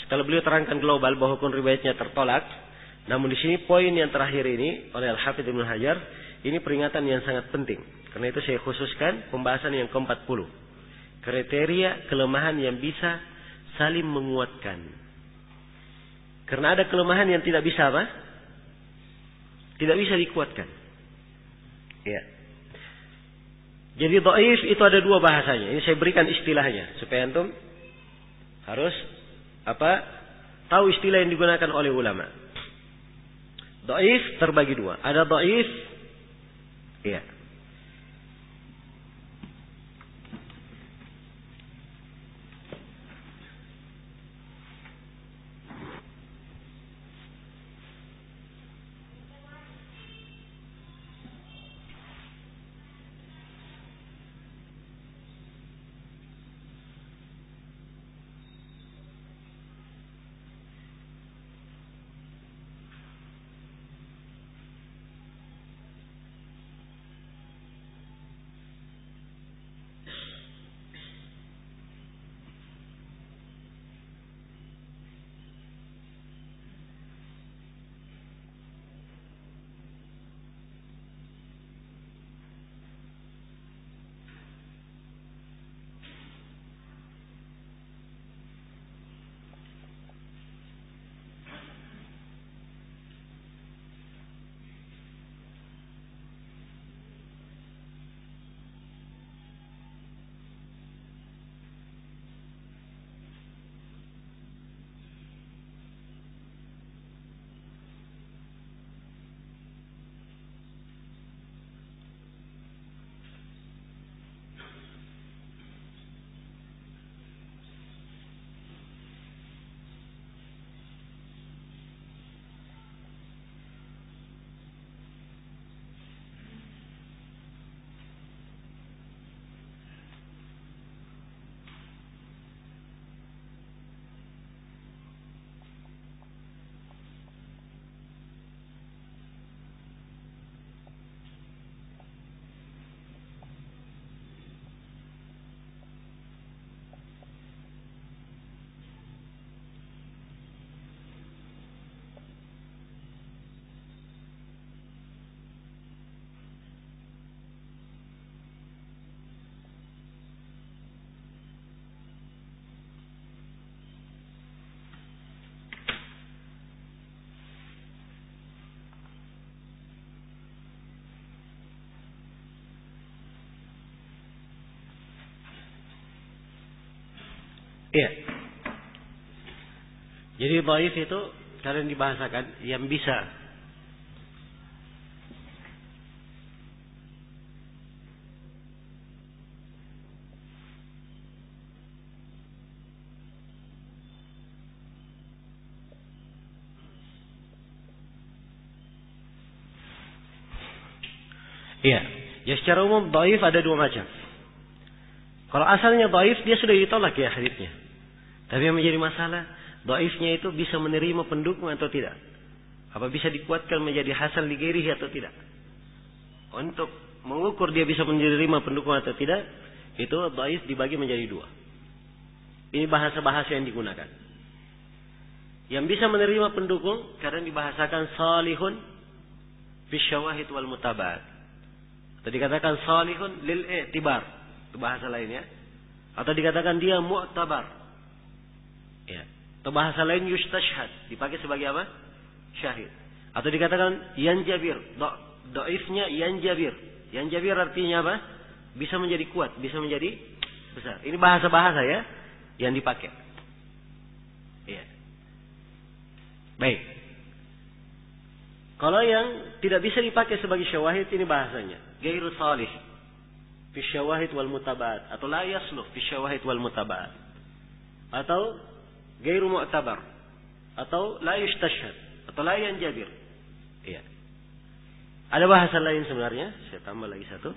Setelah beliau terangkan global bahwa hukum riwayatnya tertolak, namun di sini poin yang terakhir ini oleh Al-Hafidz Ibnu Hajar, ini peringatan yang sangat penting. Karena itu saya khususkan pembahasan yang ke-40. Kriteria kelemahan yang bisa saling menguatkan. Karena ada kelemahan yang tidak bisa apa? Tidak bisa dikuatkan. Ya. Jadi dhaif itu ada dua bahasanya. Ini saya berikan istilahnya supaya antum harus tahu istilah yang digunakan oleh ulama. Dhaif terbagi dua. Ada dhaif ya. Iya. Jadi dhaif itu kalian dibahasakan yang bisa iya. Ya secara umum dhaif ada dua macam. Kalau asalnya dhaif dia sudah ditolak ya haditsnya. Tapi yang menjadi masalah, dhaifnya itu bisa menerima pendukung atau tidak? Apa bisa dikuatkan menjadi hasan li ghairihi atau tidak? Untuk mengukur dia bisa menerima pendukung atau tidak, itu dhaif dibagi menjadi dua. Ini bahasa-bahasa yang digunakan. Yang bisa menerima pendukung kadang dibahasakan salihun fi syawahid wal mutaba'at. Atau dikatakan salihun lil i'tibar. Itu bahasa lainnya. Atau dikatakan dia mu'tabar. Ya. Atau bahasa lain yustashhad, dipakai sebagai apa? Syahid. Atau dikatakan yanjabir, dhaifnya yanjabir. Yanjabir artinya apa? Bisa menjadi kuat, bisa menjadi besar. Ini bahasa-bahasa ya yang dipakai. Ya. Baik. Kalau yang tidak bisa dipakai sebagai syawahid ini bahasanya ghairu salih fi syawahid wal mutaba'at atau la yasluh fi syawahid wal mutaba'at. Atau ghairu mu'tabar atau la yustashhad atau la yanjabir. Iya. Ada bahasa lain sebenarnya, saya tambah lagi satu.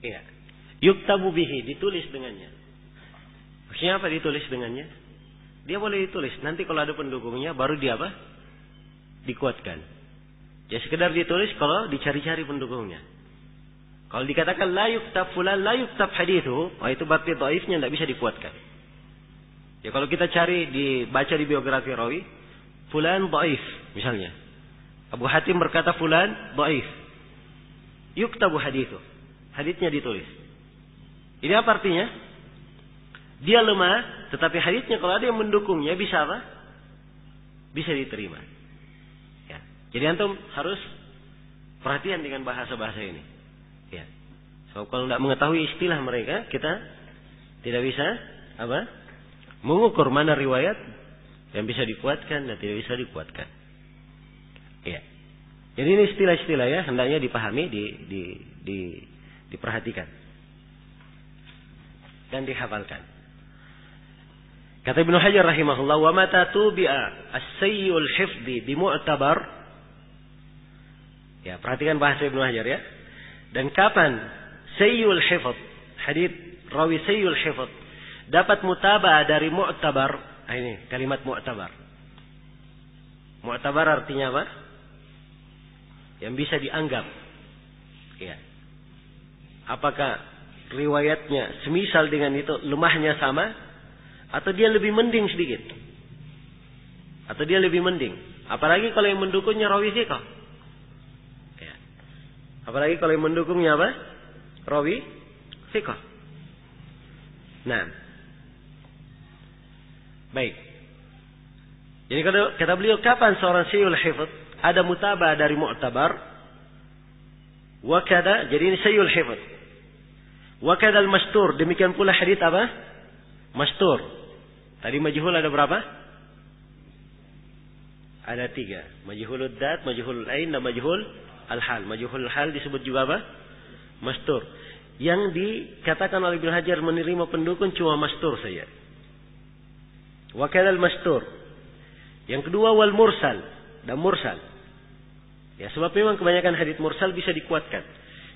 Iya. Yuktabu bihi, ditulis dengannya. Maksudnya apa ditulis dengannya? Dia boleh ditulis. Nanti kalau ada pendukungnya baru dia apa? Dikuatkan. Ya sekedar ditulis kalau dicari-cari pendukungnya. Kalau dikatakan la yuktab fulan, la yuktab hadithu, itu berarti dhaifnya tidak bisa dikuatkan. Ya kalau kita cari dibaca di biografi rawi, fulan dhaif misalnya. Abu Hatim berkata fulan dhaif. Yuktabu hadithu. Haditsnya ditulis. Ini apa artinya? Dia lemah, tetapi haditsnya kalau ada yang mendukungnya bisa apa? Bisa diterima. Ya. Jadi antum harus perhatian dengan bahasa-bahasa ini. Ya. So kalau tidak mengetahui istilah mereka, kita tidak bisa apa? Mengukur mana riwayat yang bisa dikuatkan dan tidak bisa dikuatkan. Ya. Jadi ini istilah-istilah ya, hendaknya dipahami, diperhatikan dan dihafalkan. Kata Ibnu Hajar rahimahullah, wa mata tubi'a as-sayyul hifdhi bimu'tabar. Ya, perhatikan bahasa Ibnu Hajar ya. Dan kapan sayyul hifdh, hadits rawi sayyul hifdh dapat mutaba'ah dari mu'tabar. Ini kalimat mu'tabar. Mu'tabar artinya apa? Yang bisa dianggap. Ya. Apakah riwayatnya semisal dengan itu, lemahnya sama, atau dia lebih mending sedikit, atau dia lebih mending. Apalagi kalau yang mendukungnya rawi thiqah. Ya. Apalagi kalau yang mendukungnya apa? Rawi thiqah. Nah, baik. Jadi kalau kata beliau, kapan seorang sayyul hifdz ada mutaba'ah dari mu'tabar? Wakada, jadi ini sayyul hifdz. Wakada al-mastur, demikian pula hadits apa? Mastur. Tadi majhul ada berapa? Ada 3. Majhulud dat, majhulul ain, dan majhul al-hal. Majhulul hal disebut juga apa? Mastur. Yang dikatakan oleh Ibnu Hajar menerima pendukung cuma mastur saja. Wakada al-mastur. Yang kedua wal mursal, dan mursal. Ya, sebab memang kebanyakan hadits mursal bisa dikuatkan.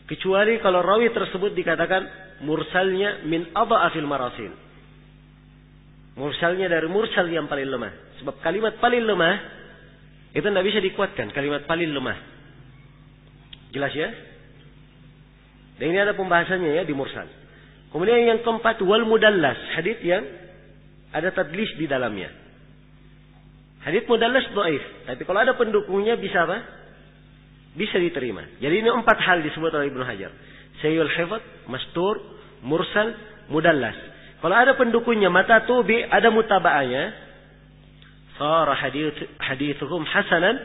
Kecuali kalau rawi tersebut dikatakan mursalnya min adha'afil marasil. Mursalnya dari mursal yang paling lemah. Sebab kalimat paling lemah itu tidak bisa dikuatkan. Kalimat paling lemah. Jelas ya? Dan ini ada pembahasannya ya di mursal. Kemudian yang keempat wal mudallas, hadits yang ada tadlis di dalamnya. Hadits mudallas dhaif, tapi kalau ada pendukungnya bisa apa? Bisa diterima. Jadi ini 4 hal disebut oleh Ibnu Hajar. Sayyul hifdz, mastur, mursal, mudallas. Kalau ada pendukungnya mata tubi, ada mutaba'ahnya, sara hadithuhum hasanan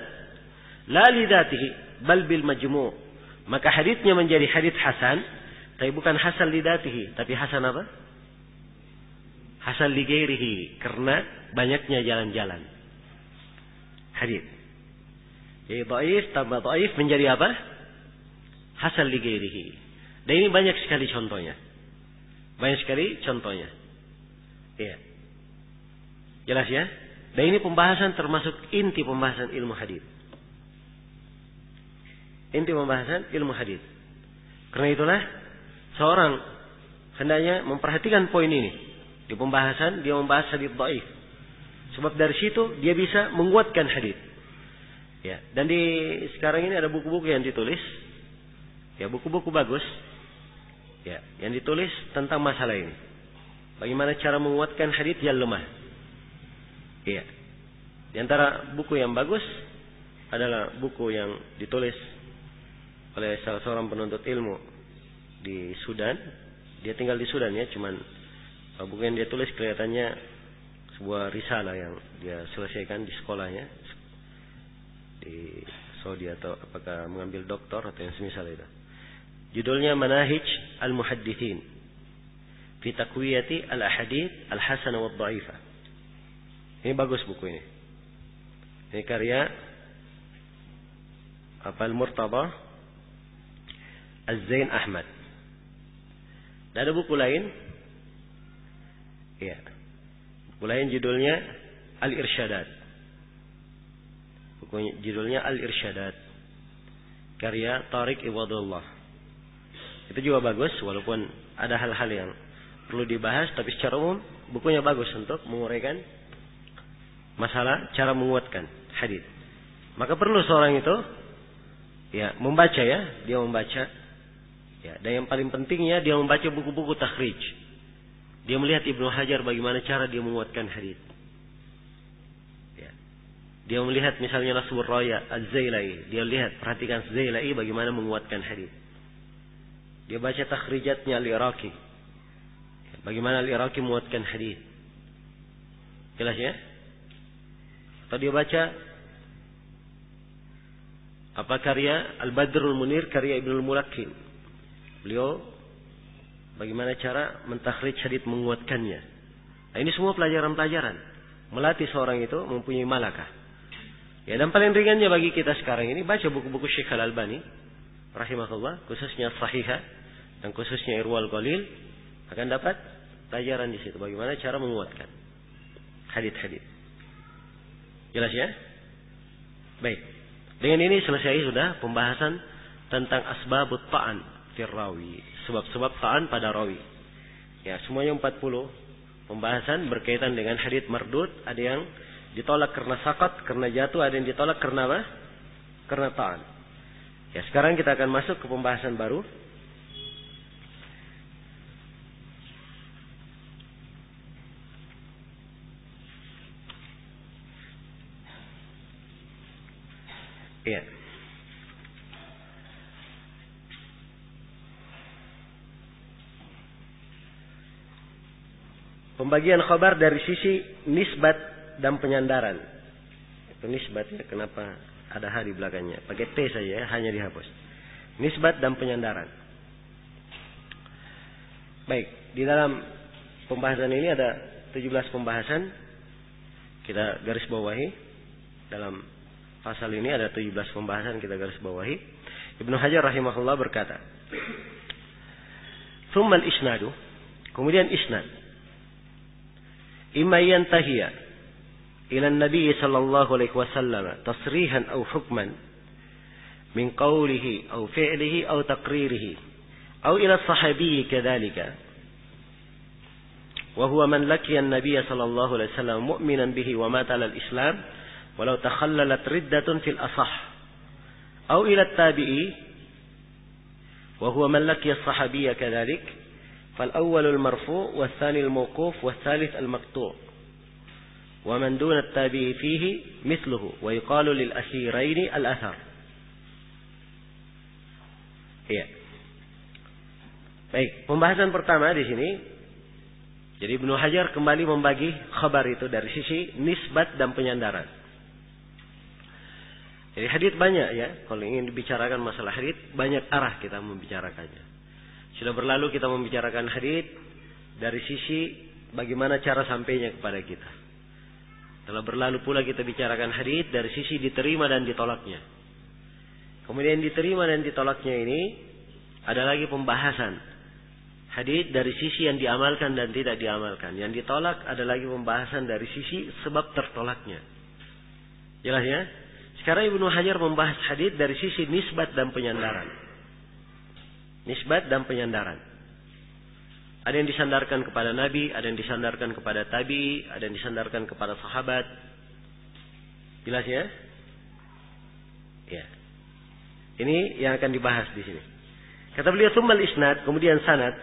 la lidatihi bal bil majmu'. Maka haditsnya menjadi hadits hasan, tapi bukan hasan lidatihi, tapi hasan apa? Hasan li ghairihi, karena banyaknya jalan-jalan. Hadits. Jadi dhaif tambah dhaif menjadi apa? Hasan li ghairihi. Dan ini banyak sekali contohnya. Banyak sekali contohnya. Iya. Jelas ya? Dan ini pembahasan termasuk inti pembahasan ilmu hadis. Inti pembahasan ilmu hadis. Karena itulah seorang hendaknya memperhatikan poin ini. Di pembahasan dia membahas hadis dhaif. Sebab dari situ dia bisa menguatkan hadis. Ya, dan di sekarang ini ada buku-buku yang ditulis. Ya, buku-buku bagus. Ya, yang ditulis tentang masalah ini. Bagaimana cara menguatkan hadits yang lemah. Iya. Di antara buku yang bagus adalah buku yang ditulis oleh salah seorang penuntut ilmu di Sudan. Dia tinggal di Sudan ya, cuman buku yang dia tulis kelihatannya sebuah risalah yang dia selesaikan di sekolahnya di Saudi, atau apakah mengambil doktor atau yang semisal itu. Judulnya Manahij al-Muhaddithin. fi taqwiyati al-ahadits al-hasanah wa dhaifah. Ini bagus buku ini. Ini karya Al-Murtada Az-Zain Ahmad. Dan ada buku lain. Ya. Buku lain judulnya Al-Irsyadat. Buku judulnya Al-Irsyadat. Karya Tariq Ibadullah. Itu juga bagus walaupun ada hal-hal yang perlu dibahas, tapi secara umum bukunya bagus untuk menguraikan masalah cara menguatkan hadis. Maka perlu seorang itu ya membaca ya, dia membaca ya, dan yang paling pentingnya dia membaca buku-buku takhrij. Dia melihat Ibnu Hajar bagaimana cara dia menguatkan hadis. Ya. Dia melihat misalnya Nasbur Raya Az-Zailai, dia lihat perhatikan Zailai bagaimana menguatkan hadis. Dia baca takhrijatnya Al-Iraqi. Bagaimana Al-Iraqi menguatkan hadis. Jelas ya? Atau dia baca apa karya Al-Badrul Munir, karya Ibnul Mulakkin. Beliau bagaimana cara mentakhrij hadis, menguatkannya. Nah, ini semua pelajaran-pelajaran melatih seorang itu mempunyai malakah. Ya, dan paling ringannya bagi kita sekarang ini baca buku-buku Syekh Al-Albani rahimahullah, khususnya Sahihah dan khususnya Irwal Qalil, akan dapat pelajaran di situ bagaimana cara menguatkan hadis-hadis. Jelas ya? Baik. Dengan ini selesai sudah pembahasan tentang asbabut ta'an fir rawi, sebab-sebab ta'an pada rawi. Ya, semuanya 40 pembahasan berkaitan dengan hadis mardud, ada yang ditolak karena saqat, karena jatuh, ada yang ditolak karena apa? Karena ta'an. Ya, sekarang kita akan masuk ke pembahasan baru. Ya. Pembagian khabar dari sisi nisbat dan penyandaran. Itu nisbat ya, kenapa ada H di belakangnya? Pakai T saja ya, hanya dihapus. Nisbat dan penyandaran. Baik, di dalam pembahasan ini ada 17 pembahasan. Kita garis bawahi. Dalam pasal ini ada 17 pembahasan, kita garis bawahi. Ibnu Hajar rahimahullah berkata, "Tsummal isnadu." Kemudian isnad. Imma yantahiya ila an-nabi sallallahu alaihi wasallam tasrihan aw hukman min qawlihi aw fi'lihi aw taqririhi aw ila as-sahabi kadhalika wa huwa man laqiya an-nabiy sallallahu alaihi wasallam mu'minan bihi wa mata ala al-islam walau takhallalat riddatun fil asah aw ila at-tabi'i wa huwa man laqiya as-sahabiyya kadhalik فالأول المرفوع والثاني الموقوف والثالث المقطوع ومن دون التابع فيه مثله ويقال للأخيرين الأثر. Ya. Baik, pembahasan pertama di sini. Jadi Ibnu Hajar kembali membagi khabar itu dari sisi nisbat dan penyandaran. Jadi hadits banyak ya, kalau ingin dibicarakan masalah hadits banyak arah kita membicarakannya. Sudah berlalu kita membicarakan hadits dari sisi bagaimana cara sampainya kepada kita. Telah berlalu pula kita bicarakan hadits dari sisi diterima dan ditolaknya. Kemudian diterima dan ditolaknya ini ada lagi pembahasan hadits dari sisi yang diamalkan dan tidak diamalkan. Yang ditolak ada lagi pembahasan dari sisi sebab tertolaknya. Jelas ya? Sekarang Ibnu Hajar membahas hadits dari sisi nisbat dan penyandaran. Nisbat dan penyandaran. Ada yang disandarkan kepada Nabi, ada yang disandarkan kepada tabi'i, ada yang disandarkan kepada sahabat. Jelas ya? Ya. Ini yang akan dibahas di sini. Kata beliau tsummal isnad, kemudian sanad.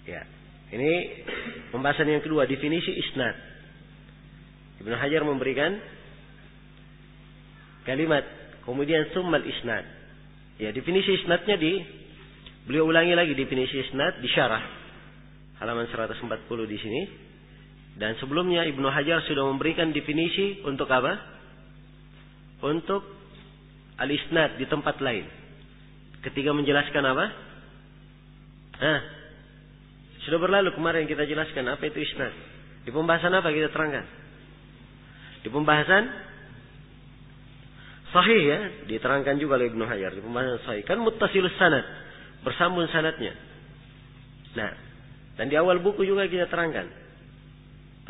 Ya. Ini pembahasan yang kedua, definisi isnad. Ibnu Hajar memberikan kalimat kemudian tsummal isnad. Ya, definisi isnadnya beliau ulangi lagi definisi isnad di syarah halaman 140 di sini. Dan sebelumnya Ibnu Hajar sudah memberikan definisi untuk apa? Untuk al-isnad di tempat lain. Ketika menjelaskan apa? Sudah berlalu kemarin kita jelaskan apa itu isnad. Di pembahasan apa kita terangkan? Di pembahasan sahih ya, diterangkan juga oleh Ibnu Hajar di pembahasan sahih. Kan muttasilus sanad, bersambung sanadnya. Nah, dan di awal buku juga kita terangkan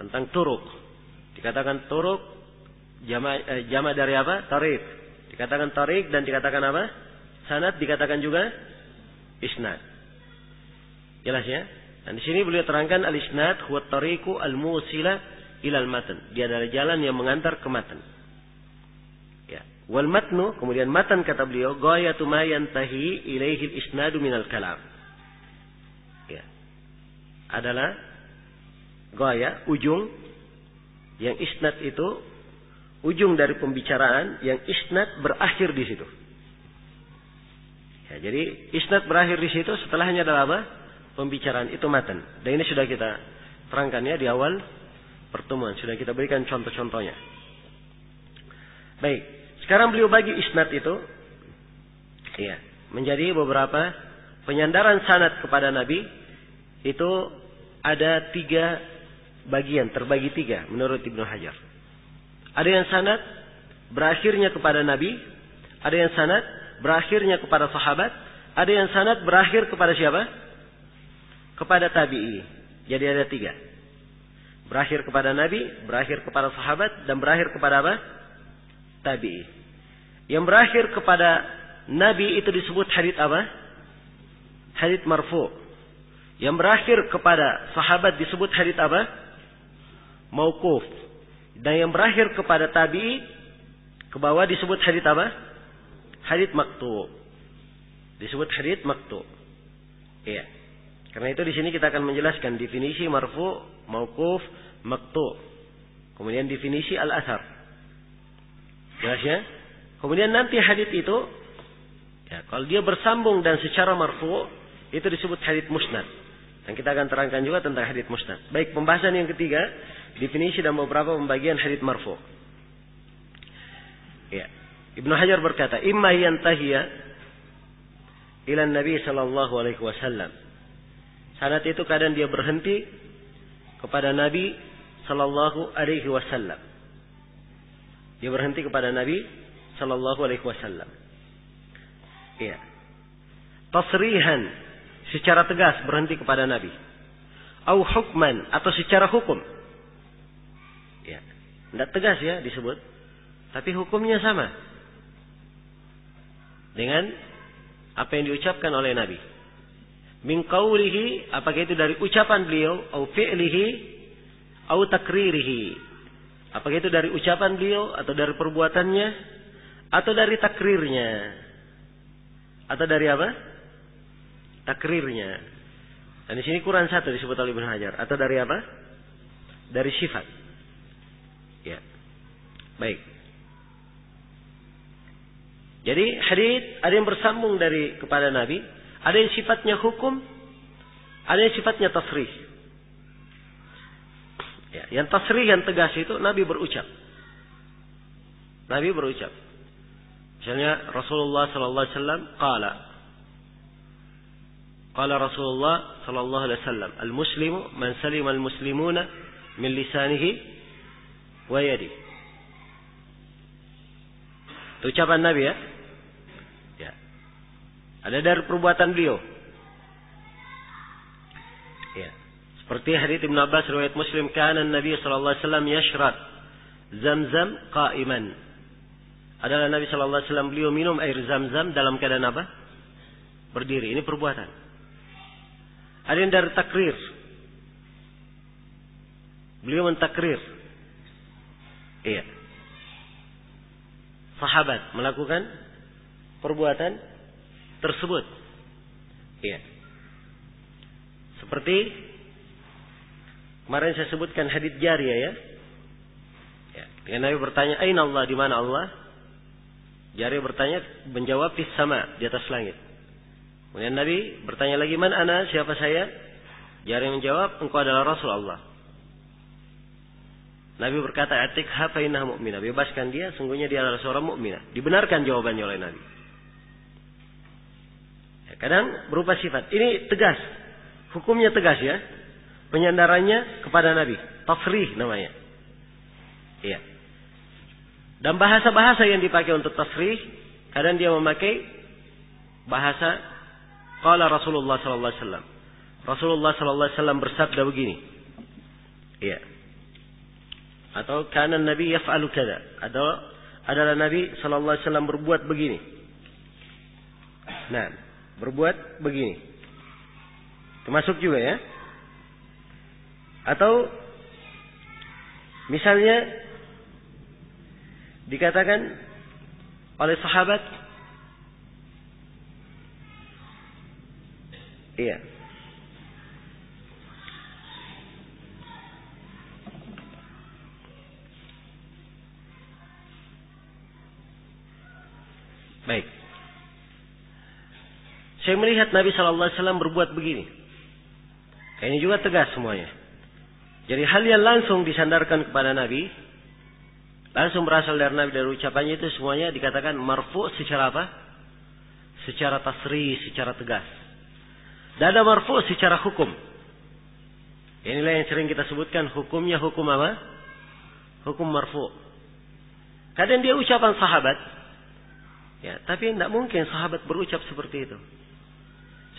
tentang turuk. Dikatakan turuk jama dari apa? Tariq. Dikatakan tariq dan dikatakan apa? Sanad, dikatakan juga isnad. Jelas ya? Dan di sini beliau terangkan al-isnad huwa tariqu al-musila ilal matan. Dia adalah jalan yang mengantar ke matan. Ya. Wal matnu, kemudian matan kata beliau, ghayatu ma yantahi ilaihi al-isnadu minal kalam. Ya. Adalah ghaya, ujung yang isnad itu ujung dari pembicaraan yang isnad berakhir di situ. Ya, jadi isnad berakhir di situ, setelahnya adalah apa? Pembicaraan, itu matan. Dan ini sudah kita terangkan ya di awal pertemuan, sudah kita berikan contoh-contohnya. Baik, sekarang beliau bagi isnad itu ya, menjadi beberapa penyandaran sanad kepada Nabi. Itu ada 3 bagian, terbagi 3 menurut Ibnu Hajar. Ada yang sanad berakhirnya kepada Nabi, ada yang sanad berakhirnya kepada sahabat, ada yang sanad berakhir kepada siapa? Kepada tabi'i. Jadi ada 3. Berakhir kepada Nabi, berakhir kepada sahabat, dan berakhir kepada apa? Tabi'i. Yang berakhir kepada Nabi itu disebut hadits apa? Hadits marfu'. Yang berakhir kepada sahabat disebut hadits apa? Mauquf. Dan yang berakhir kepada tabi'i ke bawah disebut hadits apa? Hadits maqtu'. Disebut hadits maqtu'. Iya. Karena itu di sini kita akan menjelaskan definisi marfu', mauquf, maqtu'. Kemudian definisi al-athar. Jelas ya? Kemudian nanti hadits itu ya, kalau dia bersambung dan secara marfu' itu disebut hadits musnad. Dan kita akan terangkan juga tentang hadits musnad. Baik, pembahasan yang ketiga, definisi dan beberapa pembagian hadits marfu'. Ya. Ibnu Hajar berkata, imma yantahiya ila Nabi sallallahu alaihi wasallam. Sanad itu kadang dia berhenti kepada Nabi sallallahu alaihi wasallam. Dia berhenti kepada Nabi sallallahu alaihi wasallam. Iya. Tasrihan, secara tegas berhenti kepada Nabi. Au hukman, atau secara hukum. Ya. Tidak tegas ya disebut, tapi hukumnya sama dengan apa yang diucapkan oleh Nabi. Min qawlihi, apakah itu dari ucapan beliau, au fi'lihi, au takririhi. Apakah itu dari ucapan beliau, atau dari perbuatannya, atau dari takrirnya. Atau dari apa? Takrirnya. Dan di sini Quran 1 disebut oleh Ibnu Hajar. Atau dari apa? Dari sifat. Ya. Baik. Jadi hadits ada yang bersambung dari kepada Nabi. Ada yang sifatnya hukum, ada yang sifatnya tasrih. Ya, yang tasrih, yang tegas itu Nabi berucap. Nabi berucap. Misalnya Rasulullah sallallahu alaihi wasallam qala Rasulullah sallallahu alaihi wasallam, al-muslimu man salima al-muslimuna min lisanihi wa yadihi. Itu ucapan Nabi ya. Ada dari perbuatan beliau. Ya. Seperti hadits Ibnu Abbas riwayat Muslim, kana Nabi sallallahu alaihi wasallam yashrab Zamzam qa'iman. Adalah Nabi sallallahu alaihi wasallam beliau minum air Zamzam dalam keadaan apa? Berdiri. Ini perbuatan. Ada yang dari takrir. Beliau mentakrir. Iya. Sahabat melakukan perbuatan tersebut. Iya. Seperti kemarin saya sebutkan hadits jariyah ya. Ya. Dengan Nabi bertanya, "Aina Allah?" Di mana Allah? Jariyah bertanya, menjawab, "Fis sama," di atas langit. Kemudian Nabi bertanya lagi, "Man ana?" Siapa saya? Jariyah menjawab, "Engkau adalah Rasul Allah." Nabi berkata, "Atikha fa innaha mu'minah." Bebaskan dia, sungguhnya dia adalah seorang mukminah. Dibenarkan jawabannya oleh Nabi. Kadang berupa sifat. Ini tegas. hukumnya tegas ya. Penyandarannya kepada Nabi. Tasrih namanya. Iya. Dan bahasa-bahasa yang dipakai untuk tasrih, kadang dia memakai bahasa qala Rasulullah sallallahu alaihi wasallam. Rasulullah sallallahu alaihi wasallam bersabda begini. Iya. Atau kana Nabi yaf'alu kada. Atau adalah Nabi sallallahu alaihi wasallam berbuat begini. Nah, berbuat begini. Termasuk juga ya. Atau misalnya dikatakan oleh sahabat, iya, baik. Saya melihat Nabi Sallallahu Alaihi Wasallam berbuat begini. Ini juga tegas semuanya. Jadi hal yang langsung disandarkan kepada Nabi, langsung berasal dari Nabi, dari ucapannya itu semuanya dikatakan marfu' secara apa? Secara tasrih, secara tegas. Dan ada marfu' secara hukum. Inilah yang sering kita sebutkan hukumnya hukum apa? Hukum marfu'. Kadang dia ucapan sahabat, ya, tapi tidak mungkin sahabat berucap seperti itu.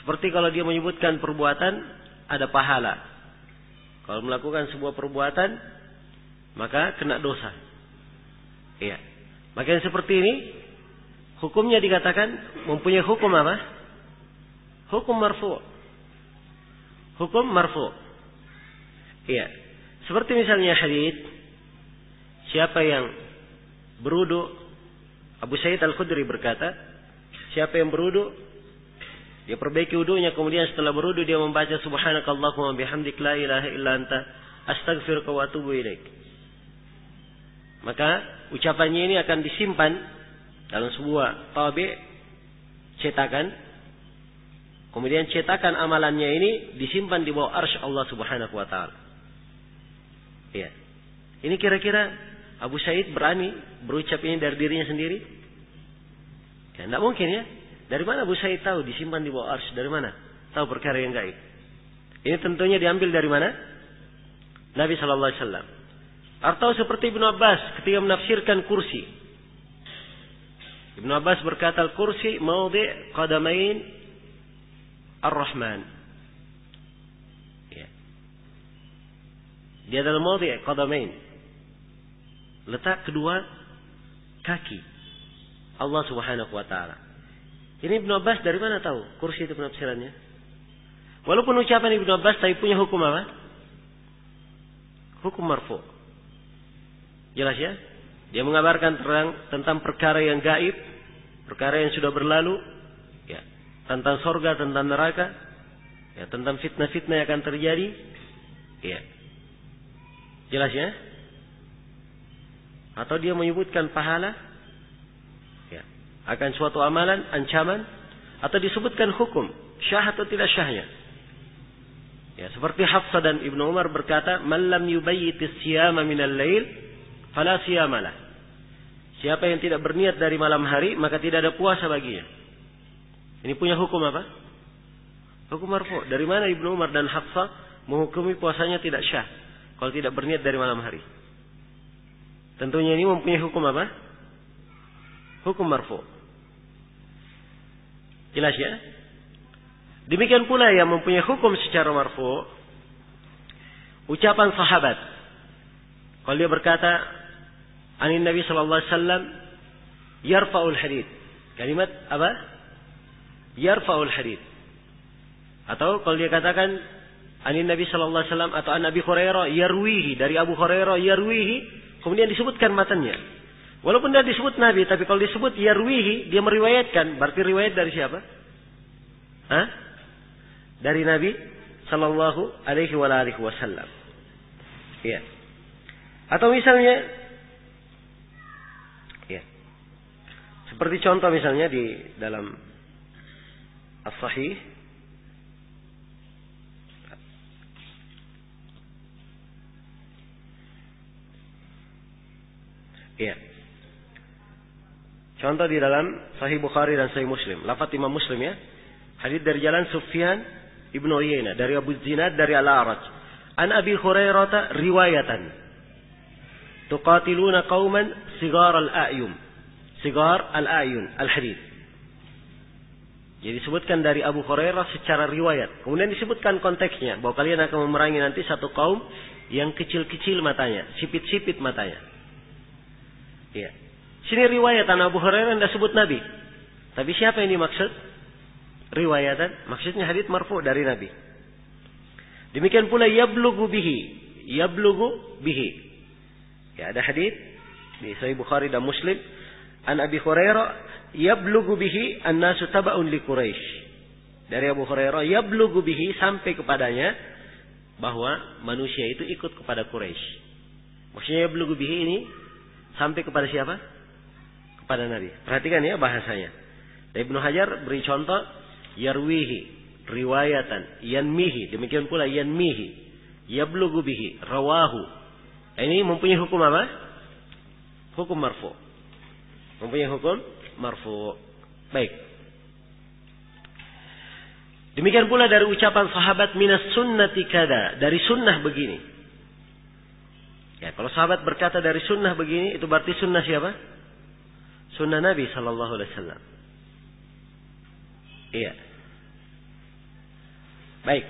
Seperti kalau dia menyebutkan perbuatan, ada pahala. Kalau melakukan sebuah perbuatan, maka kena dosa. Iya. Maka yang seperti ini, hukumnya dikatakan mempunyai hukum apa? Hukum marfu'. Hukum marfu'. Iya. Seperti misalnya hadits, siapa yang berudu, Abu Sa'id Al-Khudri berkata, siapa yang berudu, dia perbaiki wudunya, kemudian setelah berudu dia membaca subhanakallahumma bihamdik la ilaha illa anta astaghfiruka wa atubu ilaik. Maka ucapannya ini akan disimpan dalam sebuah tabi' cetakan. Kemudian cetakan amalannya ini disimpan di bawah arsy Allah Subhanahu wa taala. Iya. Ini kira-kira Abu Sa'id berani berucap ini dari dirinya sendiri? Ya, tidak mungkin ya. Dari mana Abu Sa'id tahu disimpan di bawah arsy? Dari mana? Tahu perkara yang gaib. Ini tentunya diambil dari mana? Nabi sallallahu alaihi wasallam. Atau seperti Ibnu Abbas ketika menafsirkan kursi. Ibnu Abbas berkata al-kursi maudhi' qadamain ar-Rahman. Ya. Dia adalah maudhi' qadamain. Letak kedua kaki Allah Subhanahu wa taala. Ini Ibnu Abbas dari mana tahu kursi itu penafsirannya? Walaupun ucapan Ibnu Abbas tapi punya hukum apa? Hukum marfu'. Jelas ya? Dia mengabarkan tentang perkara yang gaib, perkara yang sudah berlalu, ya, tentang surga, tentang neraka, ya, tentang fitnah-fitnah yang akan terjadi, ya. Jelas ya? Atau dia menyebutkan pahala, ya, akan suatu amalan, ancaman, atau disebutkan hukum, syah atau tidak syahnya. Ya, seperti Hafsah dan Ibnu Umar berkata, "Man lam yubayyitis siyama minal lail, fala siyamalah." Siapa yang tidak berniat dari malam hari, maka tidak ada puasa baginya. Ini punya hukum apa? Hukum marfu'. Dari mana Ibnu Umar dan Hafsah menghukumi puasanya tidak syah kalau tidak berniat dari malam hari? Tentunya ini mempunyai hukum apa? Hukum marfu'. Jelas ya? Demikian pula yang mempunyai hukum secara marfu', ucapan sahabat. Kalau dia berkata, anin Nabi sallallahu alaihi wasallam yarfa'ul hadith. Kalimat apa? Yarfa'ul hadith. Atau kalau dia katakan anin Nabi sallallahu alaihi wasallam atau an Abi Hurairah yarwihi, dari Abu Hurairah yarwihi, kemudian disebutkan matanya. Walaupun tidak disebut Nabi, tapi kalau disebut yarwihi, dia meriwayatkan. Berarti riwayat dari siapa? Hah? Dari Nabi sallallahu alaihi wasallam. Iya. Atau misalnya, ya, seperti contoh misalnya di dalam As-Sahih, ya, contoh di dalam Sahih Bukhari dan Sahih Muslim, lafaz Imam Muslim ya, hadits dari jalan Sufyan Ibnu Uyainah, dari Abu Zinad, dari Al-A'raj. An Abi Hurairah riwayatan. Tuqatiluna qauman sigar al-a'yun. Sigar al-a'yun, al-hadith. Jadi disebutkan dari Abu Hurairah secara riwayat. Kemudian disebutkan konteksnya, bahwa kalian akan memerangi nanti satu kaum yang kecil-kecil matanya, sipit-sipit matanya. Iya. Sini riwayatan Abu Hurairah tidak sebut Nabi. Tapi siapa yang dimaksud? Riwayatan, maksudnya hadits marfu dari Nabi. Demikian pula yablughu bihi. Yablughu bihi. Ya, ada hadits di Sahih Bukhari dan Muslim. An Abi Hurairah yablughu bihi an-nasu taba'un li Quraisy. Dari Abu Hurairah yablughu bihi, sampai kepadanya bahwa manusia itu ikut kepada Quraisy. Maksudnya yablughu bihi ini sampai kepada siapa? Kepada Nabi. Perhatikan ya bahasanya. Ibnu Hajar beri contoh yarwihi, riwayatan, yanmihi, demikian pula yanmihi, yablughu bihi, rawahu. Ini mempunyai hukum apa? Hukum marfu. Mempunyai hukum marfu. Baik. Demikian pula dari ucapan sahabat, minas sunnati kada, dari sunnah begini. Ya, kalau sahabat berkata dari sunnah begini, itu berarti sunnah siapa? Sunnah Nabi sallallahu alaihi wasallam. Iya. Baik.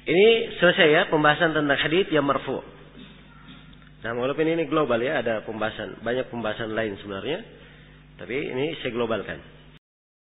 Ini selesai ya pembahasan tentang hadits yang marfu. Nah, walaupun ini global ya, ada pembahasan, banyak pembahasan lain sebenarnya. Tapi ini saya globalkan.